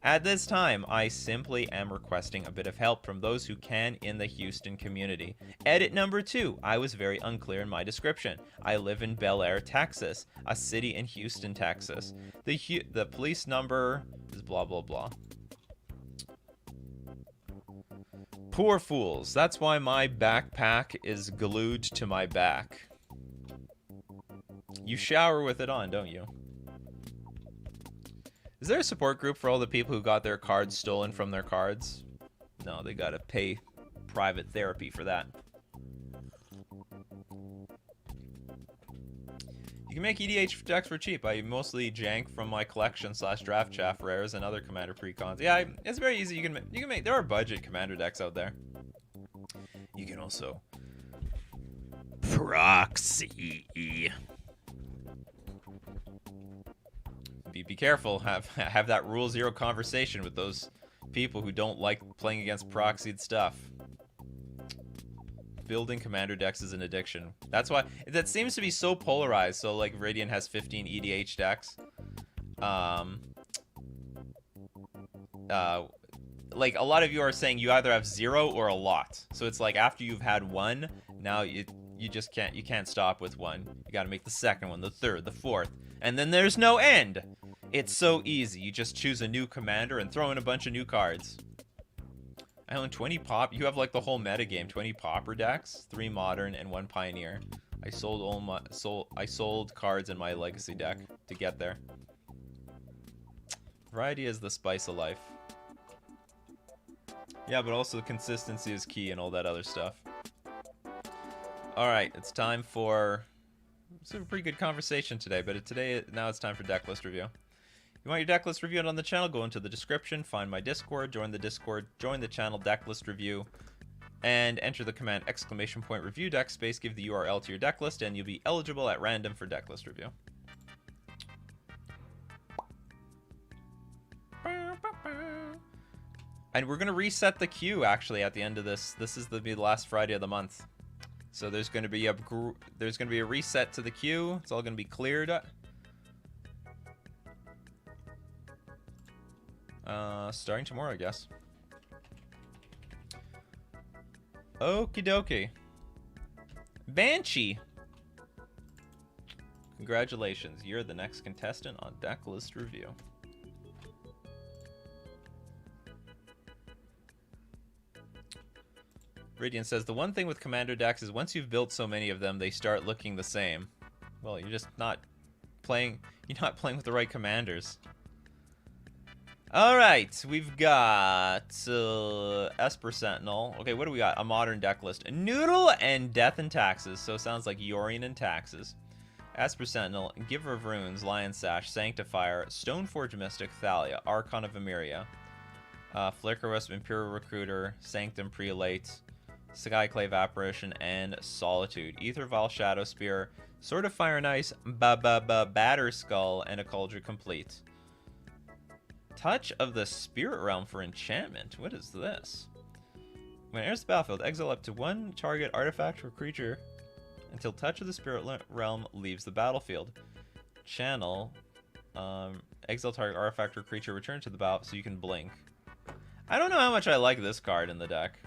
At this time, I simply am requesting a bit of help from those who can in the Houston community. Edit number 2. I was very unclear in my description. I live in Bel Air, Texas, a city in Houston, Texas. The police number is blah, blah, blah. Poor fools. That's why my backpack is glued to my back. You shower with it on, don't you? Is there a support group for all the people who got their cards stolen from their cards? No, they gotta pay private therapy for that. You can make EDH decks for cheap. I mostly jank from my collection / draft chaff rares and other commander precons. Yeah, it's very easy. You can make. There are budget commander decks out there. You can also proxy. Be careful. Have that rule 0 conversation with those people who don't like playing against proxied stuff. Building commander decks is an addiction. That's why that seems to be so polarized. So like Radiant has 15 EDH decks. Like a lot of you are saying you either have 0 or a lot. So it's like after you've had 1, now you just can't stop with 1. You got to make the second one, the third, the fourth, and then there's no end. It's so easy. You just choose a new commander and throw in a bunch of new cards. I own 20 pop. You have like the whole meta game. 20 pauper decks, 3 modern, and 1 pioneer. I sold cards in my legacy deck to get there. Variety is the spice of life. Yeah, but also consistency is key and all that other stuff. All right, it's time for. It's a pretty good conversation today, but now it's time for decklist review. You want your decklist reviewed on the channel, go into the description, find my Discord, join the channel decklist review, and enter the command !review deck space, give the URL to your decklist, and you'll be eligible at random for decklist review. And we're going to reset the queue, actually, at the end of this. This is the last Friday of the month. So there's going to be a reset to the queue. It's all going to be cleared. Starting tomorrow, I guess. Okie dokie. Banshee. Congratulations, you're the next contestant on Decklist Review. Radiant says, the one thing with commander decks is once you've built so many of them, they start looking the same. Well, you're just not playing, with the right commanders. Alright, we've got Esper Sentinel. Okay, what do we got? A modern deck list. Noodle and Death and Taxes. So it sounds like Yorion and Taxes. Esper Sentinel, Giver of Runes, Lion Sash, Sanctifier, Stoneforge Mystic, Thalia, Archon of Emeria, Flicker Wisp, Imperial Recruiter, Sanctum Prelate, Skyclave Apparition, and Solitude. Ether Vial, Shadow Spear, Sword of Fire and Ice, Batter Skull, and a Cauldron Complete. Touch of the Spirit Realm for enchantment. What is this? When it enters the battlefield, exile up to 1 target artifact or creature until Touch of the Spirit Realm leaves the battlefield. Channel. Exile target artifact or creature, return to the battle so you can blink. I don't know how much I like this card in the deck.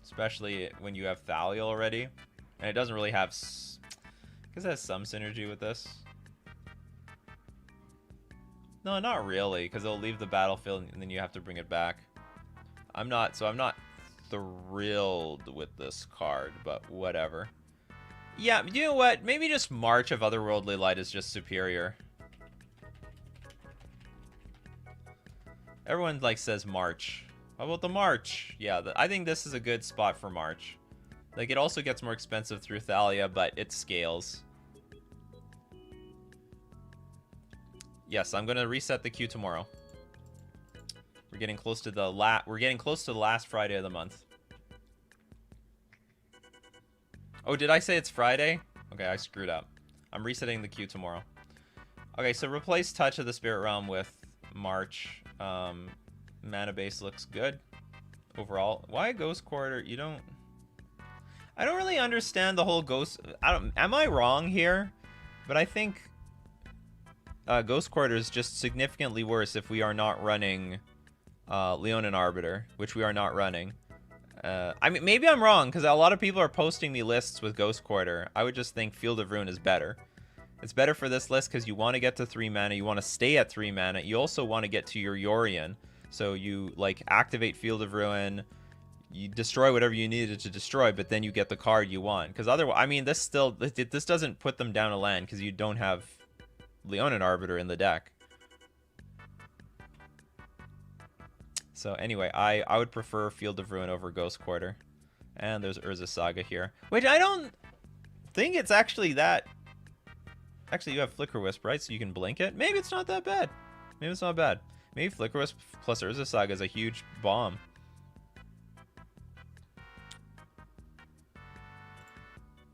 Especially when you have Thalia already. And it doesn't really have... because it has some synergy with this. No, not really, because it'll leave the battlefield and then you have to bring it back. I'm not thrilled with this card, but whatever. Yeah, you know what? Maybe just March of Otherworldly Light is just superior. Everyone says March. How about the March? Yeah, I think this is a good spot for March. Like, it also gets more expensive through Thalia, but it scales. Yes, I'm gonna reset the queue tomorrow. We're getting close to the last Friday of the month. Oh, did I say it's Friday? Okay, I screwed up. I'm resetting the queue tomorrow. Okay, so replace Touch of the Spirit Realm with March. Mana base looks good overall. Why Ghost Quarter? I don't really understand the whole Ghost. Am I wrong here? But I think Ghost Quarter is just significantly worse if we are not running Leonin Arbiter, which we are not running. I mean, maybe I'm wrong, because a lot of people are posting me lists with Ghost Quarter. I would just think Field of Ruin is better. It's better for this list because you want to get to 3 mana, you want to stay at 3 mana, you also want to get to your Yorion. So you, like, activate Field of Ruin, you destroy whatever you needed to destroy, but then you get the card you want. Because otherwise, I mean, this doesn't put them down a land because you don't have Leonin Arbiter in the deck. So anyway, I would prefer Field of Ruin over Ghost Quarter. And there's Urza Saga here, which I don't think it's actually that... Actually, you have Flicker Wisp, right? So you can blink it? Maybe it's not that bad. Maybe it's not bad. Maybe Flicker Wisp plus Urza Saga is a huge bomb.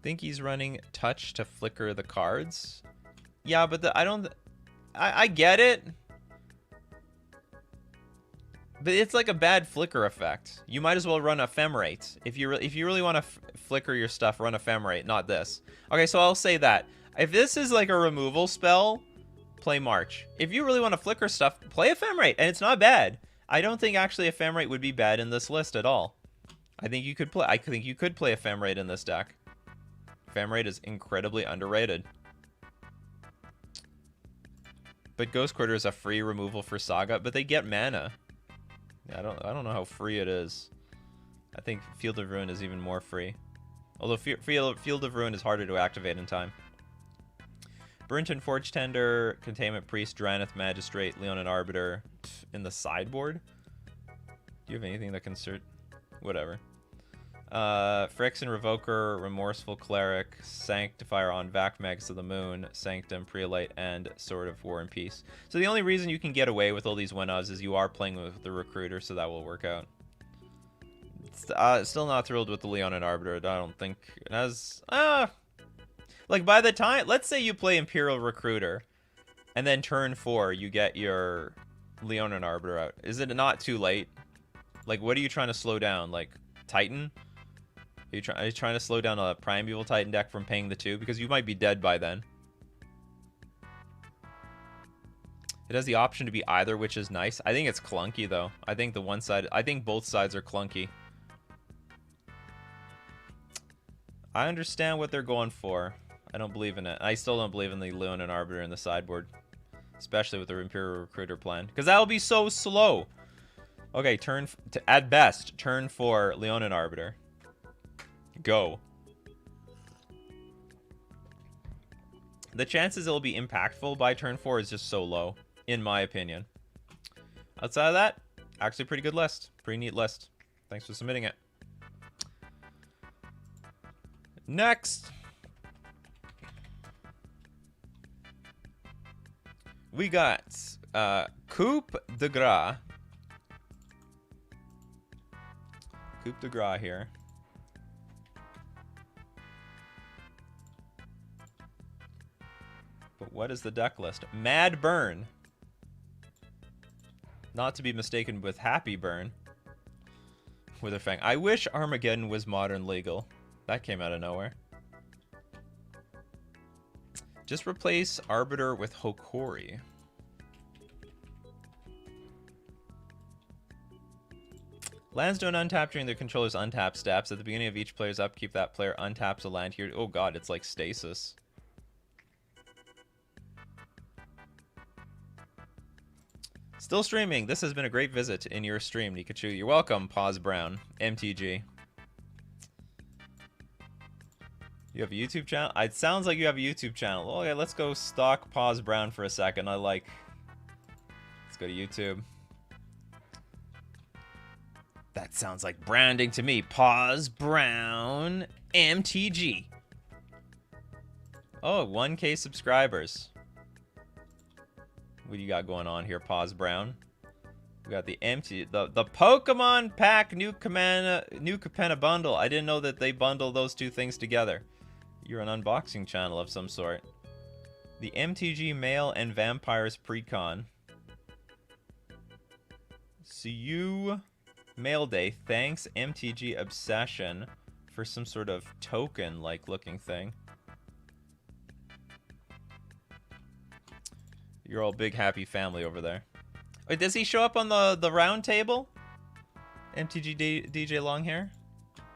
Think he's running Touch to flicker the cards? Yeah, but I get it. But it's like a bad flicker effect. You might as well run Ephemerate. If you really want to flicker your stuff, run Ephemerate, not this. Okay, so I'll say that. If this is like a removal spell, play March. If you really want to flicker stuff, play Ephemerate, and it's not bad. I don't think actually Ephemerate would be bad in this list at all. I think you could play Ephemerate in this deck. Ephemerate is incredibly underrated. But Ghost Quarter is a free removal for Saga, but they get mana. Yeah, I don't know how free it is. I think Field of Ruin is even more free. Although Field of Ruin is harder to activate in time. Burnton Forge Tender, Containment Priest, Drannith Magistrate, Leonin Arbiter in the sideboard. Do you have anything that can cert? Whatever. Phyrexian Revoker, Remorseful Cleric, Sanctifier on Vac Magus of the Moon, Sanctum, Prelate, and Sword of War and Peace. So the only reason you can get away with all these win-offs is you are playing with the Recruiter, so that will work out. Still not thrilled with the Leonin Arbiter. I don't think it has... like, by the time... Let's say you play Imperial Recruiter, and then turn 4, you get your Leonin Arbiter out. Is it not too late? Like, what are you trying to slow down? Like, Titan? Are you trying to slow down a Primeval Titan deck from paying the 2? Because you might be dead by then. It has the option to be either, which is nice. I think it's clunky, though. I think both sides are clunky. I understand what they're going for. I don't believe in it. I still don't believe in the Leonin Arbiter in the sideboard. Especially with the Imperial Recruiter plan. Because that'll be so slow. Okay, at best, turn 4, Leonin Arbiter. Go. The chances it'll be impactful by turn 4 is just so low, in my opinion. Outside of that, actually pretty good list. Pretty neat list. Thanks for submitting it. Next, we got Coupe de Gras. Coupe de Gras here. But what is the deck list? Mad Burn. Not to be mistaken with Happy Burn. Witherfang. I wish Armageddon was modern legal. That came out of nowhere. Just replace Arbiter with Hokori. Lands don't untap during their controller's untap steps. At the beginning of each player's upkeep, that player untaps a land here. Oh god, it's like Stasis. Still streaming. This has been a great visit in your stream, Nikachu. You're welcome, Pause Brown. MTG. You have a YouTube channel? It sounds like you have a YouTube channel. Okay, let's go stalk Pause Brown for a second. Let's go to YouTube. That sounds like branding to me. Pause Brown MTG. Oh, 1K subscribers. What do you got going on here, Pause Brown? We got the Pokemon Pack New Capenna bundle. I didn't know that they bundle those two things together. You're an unboxing channel of some sort. The MTG Male and Vampires Precon. See you Mail Day. Thanks MTG Obsession for some sort of token-like looking thing. You're all big happy family over there. Wait, does he show up on the round table? MTG DJ Longhair?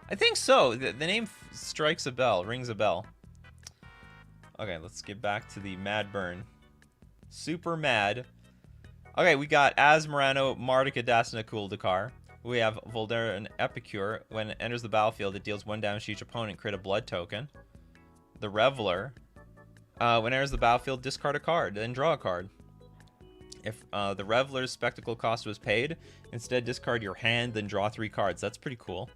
I think so. The name strikes a bell, rings a bell. Okay, let's get back to the Mad Burn. Super Mad. Okay, we got Asmorano, Mardika, Dasna, Kuldakar. We have Voldera and Epicure. When it enters the battlefield, it deals 1 damage to each opponent, create a blood token. The Reveler. When it enters the battlefield, discard a card, then draw a card. If the Reveler's spectacle cost was paid, instead discard your hand, then draw 3 cards. That's pretty cool.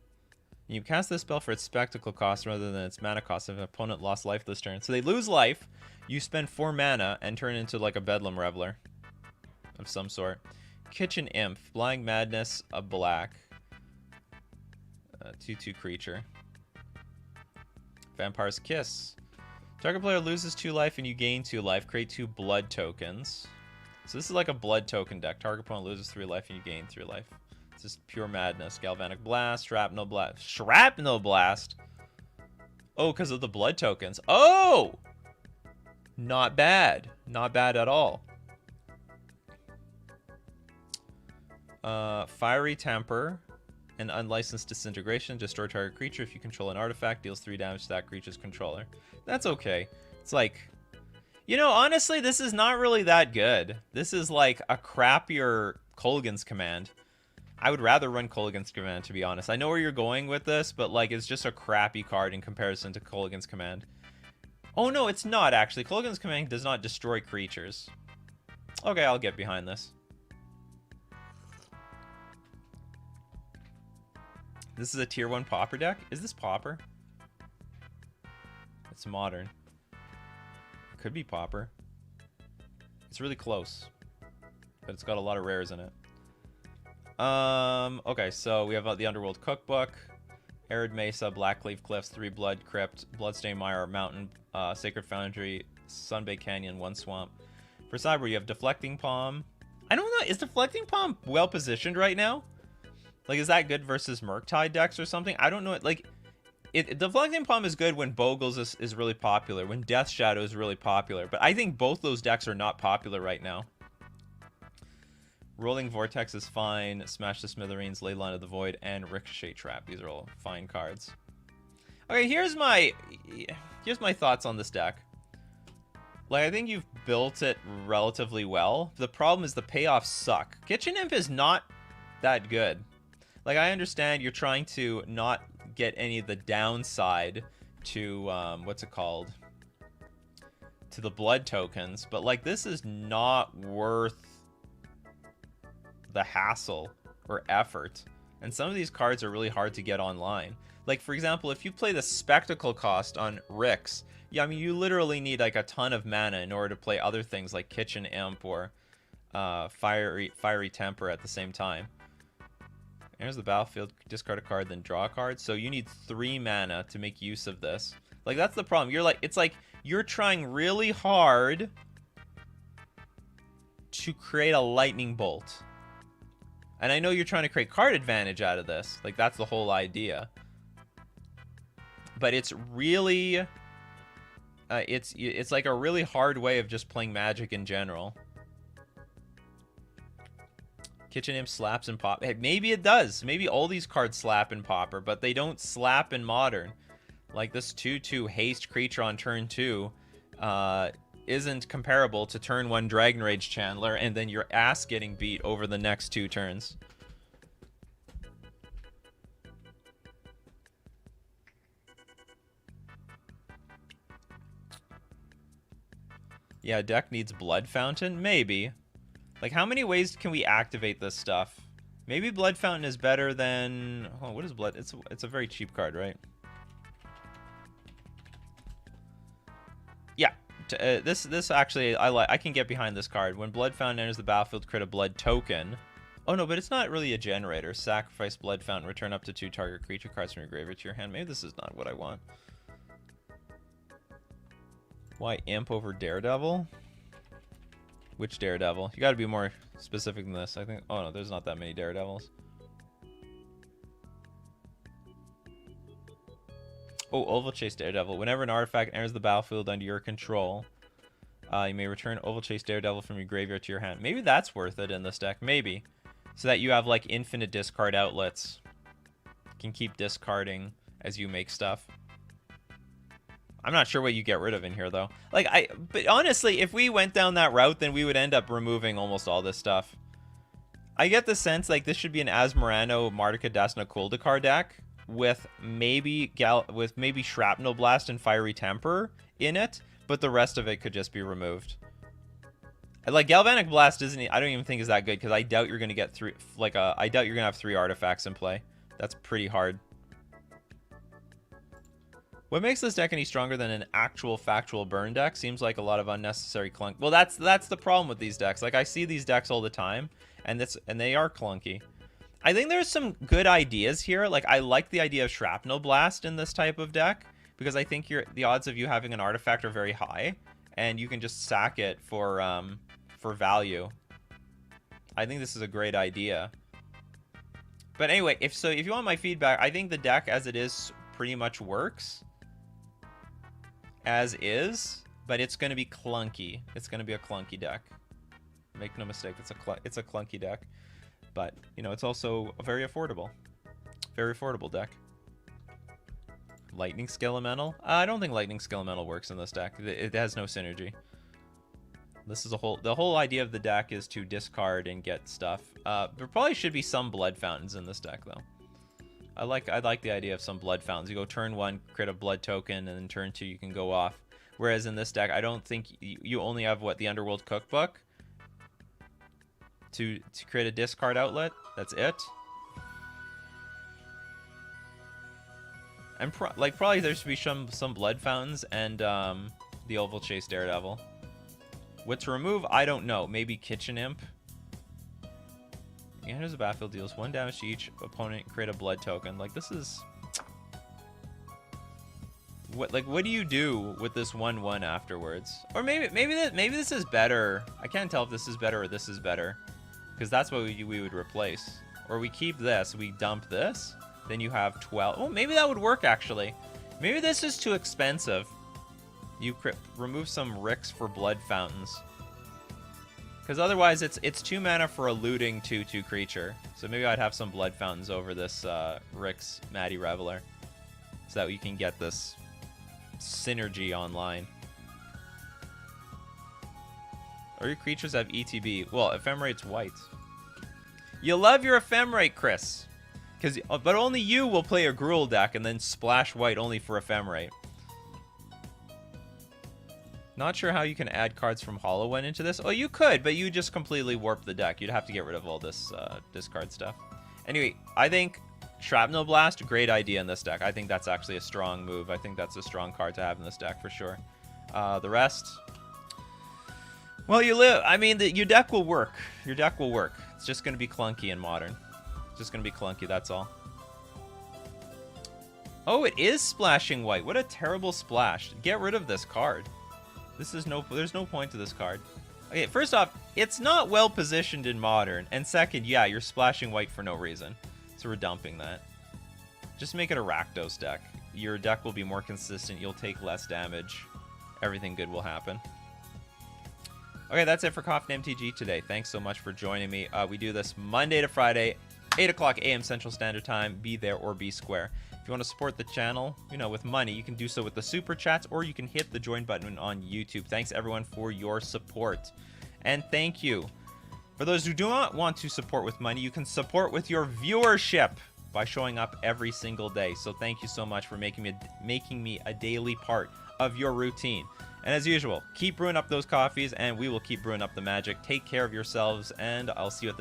You cast this spell for its spectacle cost rather than its mana cost if an opponent lost life this turn. So they lose life, you spend 4 mana and turn into like a Bedlam Reveler of some sort. Kitchen Imp, Blind Madness, a black. 2/2 creature. Vampire's Kiss. Target player loses 2 life and you gain 2 life. Create 2 blood tokens. So this is like a blood token deck. Target opponent loses 3 life and you gain 3 life. It's just pure madness. Galvanic Blast, Shrapnel Blast. Shrapnel Blast? Oh, because of the blood tokens. Oh! Not bad. Not bad at all. Fiery Temper and Unlicensed Disintegration. Destroy target creature. If you control an artifact, deals 3 damage to that creature's controller. That's okay. It's like... You know, honestly, this is not really that good. This is like a crappier Kolaghan's Command. I would rather run Kolaghan's Command, to be honest. I know where you're going with this, but like it's just a crappy card in comparison to Kolaghan's Command. Oh no, it's not actually. Kolaghan's Command does not destroy creatures. Okay, I'll get behind this. This is a tier 1 Pauper deck? Is this Pauper? It's modern. It could be Pauper. It's really close. But it's got a lot of rares in it. Okay, so we have the Underworld Cookbook, Arid Mesa, Blackleaf Cliffs, 3 Blood Crypt, Bloodstained Mire, Mountain, Sacred Foundry, Sunbay Canyon, 1 Swamp. For Cyber, you have Deflecting Palm. I don't know, is Deflecting Palm well positioned right now? Like, is that good versus Murktide decks or something? I don't know. Like, Deflecting Palm is good when Bogles is really popular, when Death Shadow is really popular. But I think both those decks are not popular right now. Rolling Vortex is fine. Smash the Smithereens, Leyline of the Void, and Ricochet Trap. These are all fine cards. Okay, here's my thoughts on this deck. Like, I think you've built it relatively well. The problem is the payoffs suck. Kitchen Imp is not that good. Like, I understand you're trying to not get any of the downside to, what's it called? To the blood tokens. But, like, this is not worth the hassle or effort. And some of these cards are really hard to get online. Like, for example, if you play the Spectacle cost on Rix, yeah, I mean, you literally need, like, a ton of mana in order to play other things like Kitchen Imp or Fiery Temper at the same time. Enters the battlefield, discard a card, then draw a card. So you need 3 mana to make use of this. Like, that's the problem. You're like, it's like you're trying really hard to create a lightning bolt. And I know you're trying to create card advantage out of this. Like, that's the whole idea. But it's really... it's like a really hard way of just playing Magic in general. Kitchen Imp slaps in Pop. Hey, maybe it does. Maybe all these cards slap in Pauper, but they don't slap in Modern. Like this 2/2 haste creature on turn 2 isn't comparable to turn 1 Dragon Rage Chandler and then your ass getting beat over the next 2 turns. Yeah, deck needs Blood Fountain? Maybe. Like, how many ways can we activate this stuff? Maybe Blood Fountain is better than... Oh, what is Blood? It's a very cheap card, right? Yeah. This actually, I can get behind this card. When Blood Fountain enters the battlefield, create a blood token. Oh, no, but it's not really a generator. Sacrifice Blood Fountain, return up to 2 target creature cards from your graveyard to your hand. Maybe this is not what I want. Why Imp over Daredevil? Which Daredevil? You gotta be more specific than this. I think... Oh, no, there's not that many Daredevils. Oh, Oval Chase Daredevil. Whenever an artifact enters the battlefield under your control, You may return Oval Chase Daredevil from your graveyard to your hand. Maybe that's worth it in this deck. Maybe. So that you have, like, infinite discard outlets. You can keep discarding as you make stuff. I'm not sure what you get rid of in here, though. Like, but honestly, if we went down that route, then we would end up removing almost all this stuff. I get the sense, like, this should be an Asmorano, Martika, Dasna, Kuldakar deck with maybe Shrapnel Blast and Fiery Temper in it, but the rest of it could just be removed. Like, Galvanic Blast I don't even think is that good, because I doubt you're going to get I doubt you're going to have 3 artifacts in play. That's pretty hard. What makes this deck any stronger than an actual factual burn deck? Seems like a lot of unnecessary clunk. Well, that's the problem with these decks. Like, I see these decks all the time, and they are clunky. I think there's some good ideas here. Like, I like the idea of Shrapnel Blast in this type of deck, because I think the odds of you having an artifact are very high, and you can just sack it for value. I think this is a great idea. But anyway, if you want my feedback, I think the deck as it is pretty much works as is, but it's going to be clunky. It's going to be a clunky deck. Make no mistake, it's a clunky deck. But, you know, it's also a very affordable deck. Lightning Skill Elemental? I don't think Lightning Skill Elemental works in this deck. It has no synergy. This is the whole idea of the deck is to discard and get stuff. There probably should be some Blood Fountains in this deck, though. I like the idea of some Blood Fountains. You go turn 1, create a blood token, and then turn 2 you can go off. Whereas in this deck, I don't think you only have the Underworld Cookbook to create a discard outlet. That's it. And probably there should be some Blood Fountains and the Oval Chase Daredevil. What to remove, I don't know. Maybe Kitchen Imp. Enters the battlefield, deals 1 damage to each opponent, create a blood token. Like, this is... What do you do with this 1/1 afterwards? Or maybe this is better. I can't tell if this is better or this is better, because that's what we would replace. Or we keep this, we dump this, then you have 12. Oh, maybe that would work, actually. Maybe this is too expensive. You remove some Ricks for Blood Fountains. Because otherwise, it's 2 mana for a looting 2/2 creature. So maybe I'd have some Blood Fountains over this Rick's Maddie Reveler, so that we can get this synergy online. Or your creatures have ETB. Well, Ephemerate's white. You love your Ephemerate, Chris. But only you will play a Gruul deck and then splash white only for Ephemerate. Not sure how you can add cards from Hollow into this. Oh, you could, but you just completely warp the deck. You'd have to get rid of all this discard stuff. Anyway, I think Shrapnel Blast, great idea in this deck. I think that's actually a strong move. I think that's a strong card to have in this deck for sure. The rest, well, I mean, your deck will work. Your deck will work. It's just going to be clunky in Modern. It's just going to be clunky, that's all. Oh, it is splashing white. What a terrible splash. Get rid of this card. There's no point to this card. Okay, first off, it's not well positioned in Modern. And second, yeah, you're splashing white for no reason. So we're dumping that. Just make it a Rakdos deck. Your deck will be more consistent. You'll take less damage. Everything good will happen. Okay, that's it for Coffee and MTG today. Thanks so much for joining me. We do this Monday to Friday, 8 o'clock a.m. Central Standard Time. Be there or be square. If you want to support the channel, you know, with money, you can do so with the super chats, or you can hit the join button on YouTube. Thanks everyone for your support. And thank you. For those who do not want to support with money, you can support with your viewership by showing up every single day. So thank you so much for making me a daily part of your routine. And as usual, keep brewing up those coffees, and we will keep brewing up the magic. Take care of yourselves, and I'll see you at the next